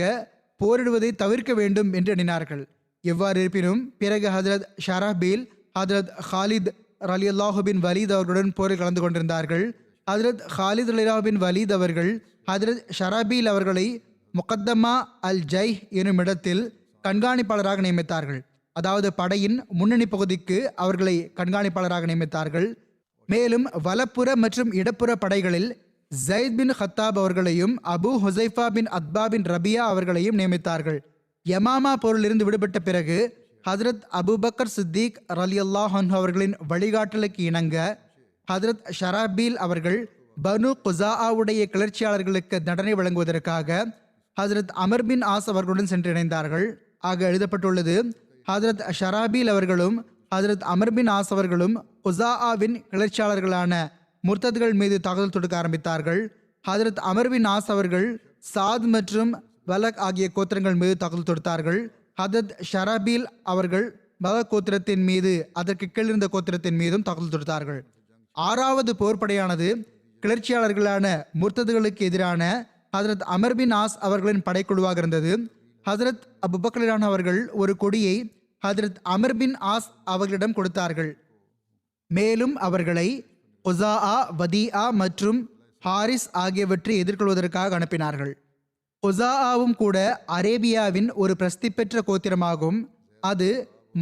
போரிடுவதை தவிர்க்க வேண்டும் என்று எண்ணினார்கள். எவ்வாறு இருப்பினும் பிறகு ஹஜரத் ஷரபீல் ஹஜரத் ஹாலித் ரலியல்லாஹு பின் வலீத் அவர்களுடன் போரில் கலந்து கொண்டிருந்தார்கள். ஹஜரத் ஹாலித் ரலியல்லாஹு பின் வலீத் அவர்கள் ஹஜரத் ஷரபீல் அவர்களை முகத்தமா அல் ஜை எனும் இடத்தில் கண்காணிப்பாளராக நியமித்தார்கள். அதாவது படையின் முன்னணி பகுதிக்கு அவர்களை கண்காணிப்பாளராக நியமித்தார்கள். மேலும் வலப்புற மற்றும் இடப்புற படைகளில் ஜயித் பின் ஹத்தாப் அவர்களையும் அபு ஹுசைஃபா பின் அத்பா பின் ரபியா அவர்களையும் நியமித்தார்கள். யமாமா போரிலிருந்து விடுபட்ட பிறகு ஹஜரத் அபுபக்கர் சித்திக் ரலியல்லாஹு அன்ஹு அவர்களின் வழிகாட்டலுக்கு இணங்க ஹஜரத் ஷரபீல் அவர்கள் பனு குஸாஆவுடைய கிளர்ச்சியாளர்களுக்கு தண்டனை வழங்குவதற்காக ஹஜரத் அமர் பின் ஆஸ் அவர்களுடன் சென்று இணைந்தார்கள். ஆக எழுதப்பட்டுள்ளது, ஹஜரத் ஷரபீல் அவர்களும் ஹஜரத் அமர் பின் ஆஸ் அவர்களும் குஸாஆவின் கிளர்ச்சியாளர்களான முர்த்தத்கள் மீது தாக்குதல் தொடுக்க ஆரம்பித்தார்கள். ஹஜரத் அமர் பின் ஆஸ் அவர்கள் சாத் மற்றும் வலக் ஆகிய கோத்திரங்கள் மீது தாக்குதல் தொடுத்தார்கள். ஹஜரத் ஷரபீல் அவர்கள் வலக் கோத்திரத்தின் மீது அதற்கு கீழிருந்த கோத்திரத்தின் மீதும் தாக்குதல் தொடுத்தார்கள். ஆறாவது போர்ப்படையானது கிளர்ச்சியாளர்களான முர்த்ததுகளுக்கு எதிரான ஹஜரத் அமர் பின் ஆஸ் அவர்களின் படைக்குழுவாக இருந்தது. ஹஜரத் அபுபக்கர் அவர்கள் ஒரு கொடியை ஹஜரத் அமர் பின் ஆஸ் அவர்களிடம் கொடுத்தார்கள். மேலும் அவர்களை குஸாஆ, வதீஆ மற்றும் ஹாரிஸ் ஆகியவற்றை எதிர்கொள்வதற்காக அனுப்பினார்கள். குஸாஆவும் கூட அரேபியாவின் ஒரு பிரசித்தி பெற்ற கோத்திரமாகும். அது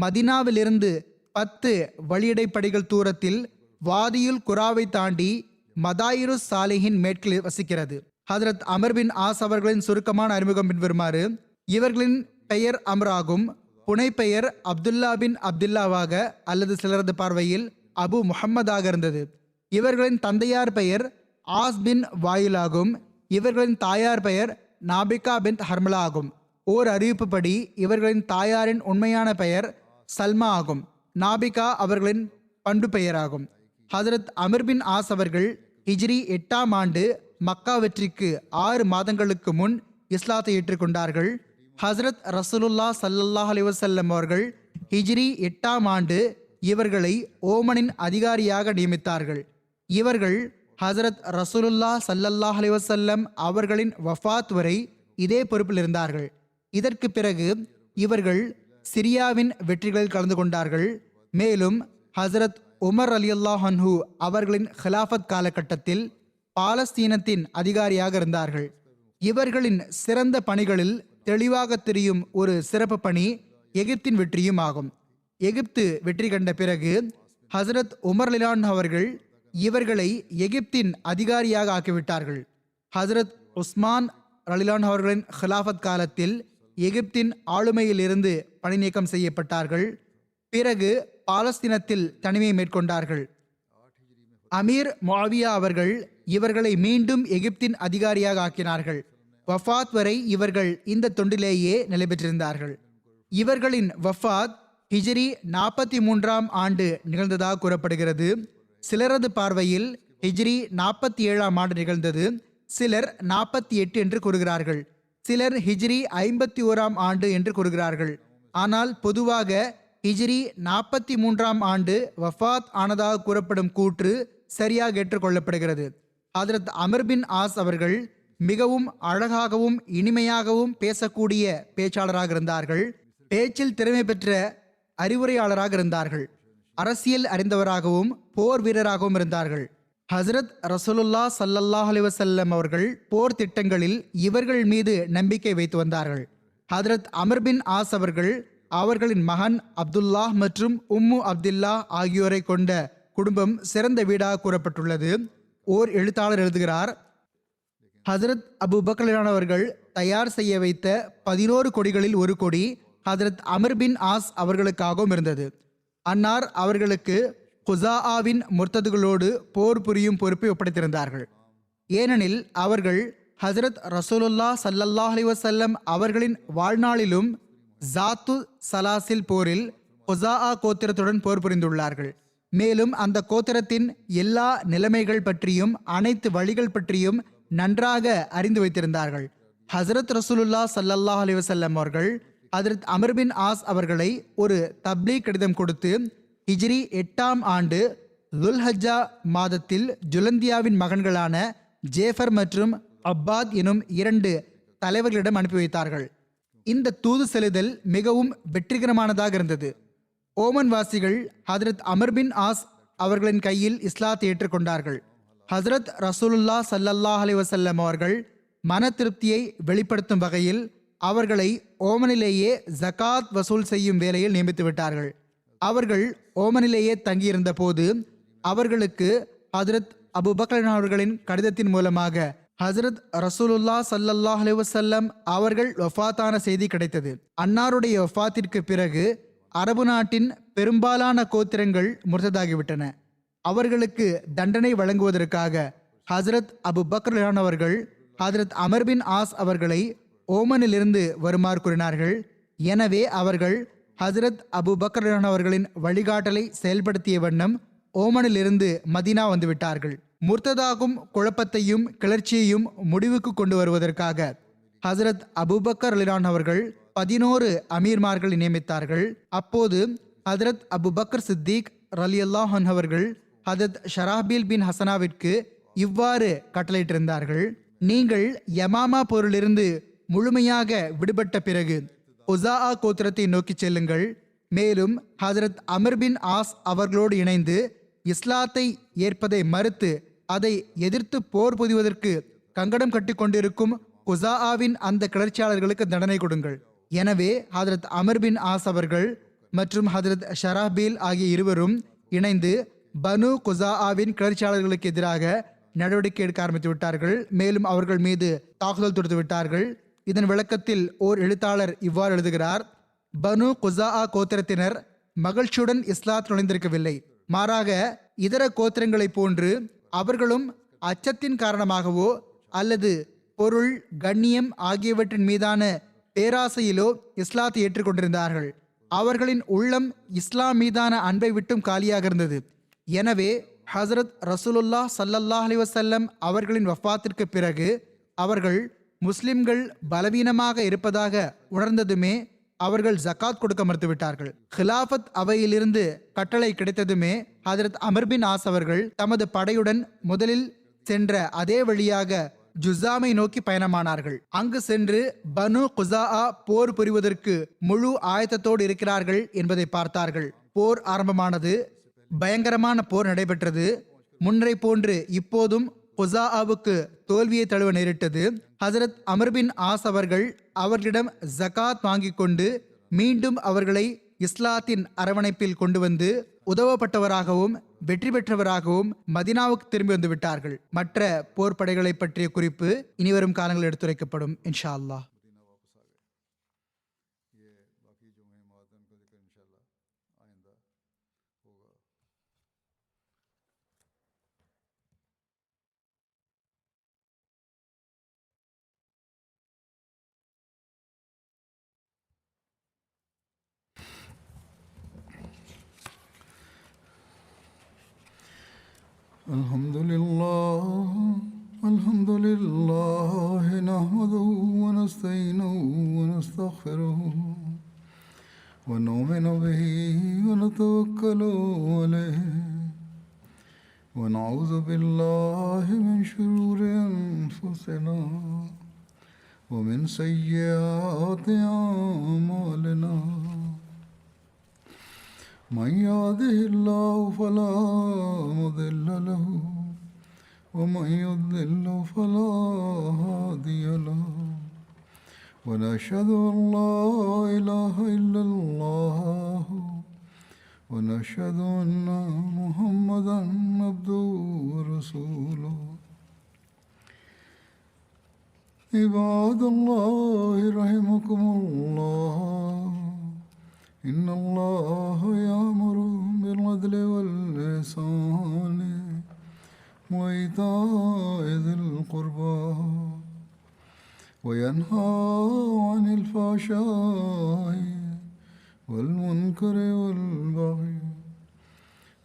மதினாவிலிருந்து 10 வழியடைப்படிகள் தூரத்தில் வாதியுல் குராவை தாண்டி மதாயிரு சாலிஹின் மேற்கில் வசிக்கிறது. ஹஜரத் அமர் பின் ஆஸ் அவர்களின் சுருக்கமான அறிமுகம் பின்வருமாறு: இவர்களின் பெயர் அமர் ஆகும். புனைப்பெயர் அப்துல்லா பின் அப்துல்லாவாக அல்லது சிலரது பார்வையில் அபு முஹம்மதாக இருந்தது. இவர்களின் தந்தையார் பெயர் ஆஸ் பின் வாயில் ஆகும். இவர்களின் தாயார் பெயர் நாபிகா பின் ஹர்மலா ஆகும். ஓர் அறிவிப்புப்படி இவர்களின் தாயாரின் உண்மையான பெயர் சல்மா ஆகும். நாபிகா அவர்களின் பண்பு பெயராகும். ஹஜரத் அமர் பின் ஆஸ் அவர்கள் ஹிஜ்ரி 8ஆம் ஆண்டு மக்கா வெற்றிக்கு 6 மாதங்களுக்கு முன் இஸ்லாத்தை ஏற்றுக்கொண்டார்கள். ஹஜரத் ரசூலுல்லாஹ் ஸல்லல்லாஹு அலைஹி வஸல்லம் அவர்கள் ஹிஜ்ரி 8ஆம் ஆண்டு இவர்களை ஓமனின் அதிகாரியாக நியமித்தார்கள். இவர்கள் ஹஜரத் ரசூலுல்லாஹ் ஸல்லல்லாஹு அலைஹி வஸல்லம் அவர்களின் வஃபாத் வரை இதே பொறுப்பில் இருந்தார்கள். இதற்கு பிறகு இவர்கள் சிரியாவின் வெற்றிகளில் கலந்து கொண்டார்கள். மேலும் ஹஜரத் உமர் ரலியல்லாஹு அன்ஹு அவர்களின் ஹிலாஃபத் காலகட்டத்தில் பாலஸ்தீனத்தின் அதிகாரியாக இருந்தார்கள். இவர்களின் சிறந்த பணிகளில் தெளிவாக தெரியும் ஒரு சிறப்பு பணி எகிப்தின் வெற்றியும் ஆகும். எகிப்து வெற்றி கண்ட பிறகு ஹசரத் உமர் ரலியல்லாஹு அன்ஹு அவர்கள் இவர்களை எகிப்தின் அதிகாரியாக ஆக்கிவிட்டார்கள். ஹசரத் உஸ்மான் ரலியல்லாஹு அன்ஹு அவர்களின் ஹிலாஃபத் காலத்தில் எகிப்தின் ஆளுமையில் இருந்து பணி நீக்கம் செய்யப்பட்டார்கள். பிறகு பாலஸ்தீனத்தில் தனிமை மேற்கொண்டார்கள். அமீர் முஆவியா அவர்கள் இவர்களை மீண்டும் எகிப்தின் அதிகாரியாக ஆக்கினார்கள். வஃபாத் வரை இவர்கள் இந்த தொண்டிலேயே நிலை பெற்றிருந்தார்கள். இவர்களின் வஃபாத் ஹிஜ்ரி 43ஆம் ஆண்டு நிகழ்ந்ததாக கூறப்படுகிறது. சிலரது பார்வையில் ஹிஜ்ரி 47ஆம் ஆண்டு நிகழ்ந்தது. சிலர் 48 என்று கூறுகிறார்கள். சிலர் ஹிஜ்ரி 51ஆம் ஆண்டு என்று கூறுகிறார்கள். ஆனால் பொதுவாக ஹிஜ்ரி 43ஆம் ஆண்டு வஃபாத் ஆனதாக கூறப்படும் கூற்று சரியாக ஏற்றுக்கொள்ளப்படுகிறது. ஹஜரத் அமர் பின் ஆஸ் அவர்கள் மிகவும் அழகாகவும் இனிமையாகவும் பேசக்கூடிய பேச்சாளராக இருந்தார்கள். பேச்சில் திறமை பெற்ற அறிவுரையாளராக இருந்தார்கள். அரசியல் அறிந்தவராகவும் போர் வீரராகவும் இருந்தார்கள். ஹசரத் ரசூலுல்லா ஸல்லல்லாஹு அலைஹி வஸல்லம் அவர்கள் போர் திட்டங்களில் இவர்கள் மீது நம்பிக்கை வைத்து வந்தார்கள். ஹதரத் அமர் பின் ஆஸ் அவர்கள் அவர்களின் மகன் அப்துல்லாஹ் மற்றும் உம்மு அப்துல்லா ஆகியோரை கொண்ட குடும்பம் சிறந்த வீடாக கூறப்பட்டுள்ளது. ஓர் எழுத்தாளர் எழுதுகிறார், ஹசரத் அபு பக்ர் அவர்கள் தயார் செய்ய வைத்த 11 கொடிகளில் ஒரு கொடி ஹதரத் அமர் பின் ஆஸ் அவர்களுக்காகவும் இருந்தது. அன்னார் அவர்களுக்கு குஸாஆவின் முர்த்ததுகளோடு போர் புரியும் பொறுப்பை ஒப்படைத்திருந்தார்கள். ஏனெனில் அவர்கள் ஹசரத் ரசூலுல்லா ஸல்லல்லாஹு அலைஹி வஸல்லம் அவர்களின் வாழ்நாளிலும் ஜாத்து சலாசில் போரில் குஸாஆ கோத்திரத்துடன் போர் புரிந்துள்ளார்கள். மேலும் அந்த கோத்திரத்தின் எல்லா நிலைமைகள் பற்றியும் அனைத்து வழிகள் பற்றியும் நன்றாக அறிந்து வைத்திருந்தார்கள். ஹசரத் ரசூலுல்லா ஸல்லல்லாஹு அலைஹி வஸல்லம் அவர்கள் ஹதரத் அமர் பின் ஆஸ் அவர்களை ஒரு தப்லீக் கடிதம் கொடுத்து ஹிஜ்ரி 8ஆம் ஆண்டு துல்ஹஜ்ஜா மாதத்தில் ஜுலந்தியாவின் மகன்களான ஜேஃபர் மற்றும் அப்பாத் எனும் 2 தலைவர்களிடம் அனுப்பி வைத்தார்கள். இந்த தூது செலுதல் மிகவும் வெற்றிகரமானதாக இருந்தது. ஓமன் வாசிகள் ஹதரத் அமர் பின் ஆஸ் அவர்களின் கையில் இஸ்லாத்தை ஏற்றுக்கொண்டார்கள். ஹசரத் ரசூலுல்லா ஸல்லல்லாஹு அலைஹி வஸல்லம் அவர்கள் மன திருப்தியை வெளிப்படுத்தும் வகையில் அவர்களை ஓமனிலேயே ஜகாத் வசூல் செய்யும் வேலையில் நியமித்து விட்டார்கள். அவர்கள் ஓமனிலேயே தங்கியிருந்த போது அவர்களுக்கு ஹதரத் அபு பக்ர் அவர்களின் கடிதத்தின் மூலமாக ஹசரத் ரசூலுல்லா ஸல்லல்லாஹு அலைஹி வஸல்லம் அவர்கள் வஃபாத்தான செய்தி கிடைத்தது. அன்னாருடைய வஃபாத்திற்கு பிறகு அரபு நாட்டின் பெரும்பாலான கோத்திரங்கள் முர்த்ததாகிவிட்டன. அவர்களுக்கு தண்டனை வழங்குவதற்காக ஹசரத் அபு பக்ர் அவர்கள் ஹதரத் அமர் பின் ஆஸ் அவர்களை ஓமனிலிருந்து வருமாறு கூறினார்கள். எனவே அவர்கள் ஹசரத் அபு பக்ர் அவர்களின் வழிகாட்டலை செயல்படுத்திய வண்ணம் ஓமனிலிருந்து மதீனா வந்துவிட்டார்கள். முர்த்ததாகும் குழப்பத்தையும் கிளர்ச்சியையும் முடிவுக்கு கொண்டு வருவதற்காக ஹசரத் அபுபக்கர் அலிரான் அவர்கள் 11 அமீர்மார்களை நியமித்தார்கள். அப்போது ஹசரத் அபுபக்கர் சித்திக் ரலியல்லாஹு அன்ஹு அவர்கள் ஹதரத் ஷராபீல் பின் ஹசனாவிற்கு இவ்வாறு கட்டளையிட்டிருந்தார்கள், நீங்கள் யமாமா போரிலிருந்து முழுமையாக விடுபட்ட பிறகு குஸாஆ கோத்திரத்தை நோக்கி செல்லுங்கள். மேலும் ஹதரத் அமர் பின் ஆஸ் அவர்களோடு இணைந்து இஸ்லாத்தை ஏற்பதை மறுத்து அதை எதிர்த்து போர் புரிவதற்கு கங்கடம் கட்டி கொண்டிருக்கும் குஸாஆவின் அந்த கிளர்ச்சியாளர்களுக்கு தண்டனை கொடுங்கள். எனவே ஹதரத் அமர் பின் ஆஸ் அவர்கள் மற்றும் ஹதரத் ஷராபீல் ஆகிய இருவரும் இணைந்து பனு குஸாஆவின் கிளர்ச்சியாளர்களுக்கு எதிராக நடவடிக்கை எடுக்க ஆரம்பித்து விட்டார்கள். மேலும் அவர்கள் மீது தாக்குதல் தொடுத்து விட்டார்கள். இதன் விளக்கத்தில் ஓர் எழுத்தாளர் இவ்வாறு எழுதுகிறார், பனு குஸாஆ கோத்திரத்தினர் மகிழ்ச்சியுடன் இஸ்லாத் நுழைந்திருக்கவில்லை. மாறாக இதர கோத்திரங்களை போன்று அவர்களும் அச்சத்தின் காரணமாகவோ அல்லது பொருள் கண்ணியம் ஆகியவற்றின் மீதான பேராசையிலோ இஸ்லாத்தை ஏற்றுக்கொண்டிருந்தார்கள். அவர்களின் உள்ளம் இஸ்லாம் மீதான அன்பை விட்டும் காலியாக இருந்தது. எனவே ஹசரத் ரசூலுல்லா ஸல்லல்லாஹு அலைஹி வஸல்லம் அவர்களின் வஃபாத்திற்கு பிறகு அவர்கள் முஸ்லிம்கள் பலவீனமாக இருப்பதாக உணர்ந்ததுமே அவர்கள் ஜகாத் கொடுக்க மறுத்துவிட்டார்கள். ஹிலாஃபத் அவையிலிருந்து கட்டளை கிடைத்ததுமே ஹதரத் அமர் பின் ஆஸ் அவர்கள் தமது படையுடன் முதலில் சென்ற அதே வழியாக ஜுஸாமை நோக்கி பயணமானார்கள். அங்கு சென்று பனு குஸாஆ போர் புரிவதற்கு முழு ஆயத்தத்தோடு இருக்கிறார்கள் என்பதை பார்த்தார்கள். போர் ஆரம்பமானது. பயங்கரமான போர் நடைபெற்றது. முன்னை போன்று இப்போதும் குஸாஆவுக்கு தோல்வியை தழுவ நேரிட்டது. ஹசரத் அமர் பின் ஆஸ் அவர்கள் அவர்களிடம் ஜகாத் வாங்கிக் கொண்டு மீண்டும் அவர்களை இஸ்லாத்தின் அரவணைப்பில் கொண்டு வந்து உதவப்பட்டவராகவும் வெற்றி பெற்றவராகவும் மதீனாவுக்கு திரும்பி வந்து விட்டார்கள். மற்ற போர் படைகளை பற்றிய குறிப்பு இனிவரும் காலங்களில் எடுத்துரைக்கப்படும் இன்ஷா அல்லாஹ். الحمد لله نحمده ونستعينه ونستغفره ونؤمن به ونتوكل عليه ونعوذ بالله من شرور أنفسنا ومن سيئات أعمالنا من يهده الله فلا مضل له ومن يضلل فلا هادي له ونشهد أن لا إله إلا الله ونشهد أن محمدا عبده ورسوله عباد الله رحمكم الله إن الله يأمر بالعدل والإحسان وإيتاء ذي القربى وينهى عن الفحشاء والمنكر والبغي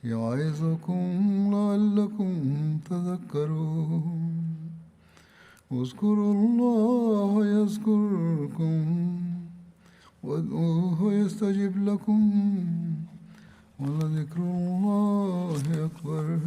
يعظكم لعلكم تذكرون اذكروا الله يذكركم وادعوه يستجب لكم ولذكر الله أكبر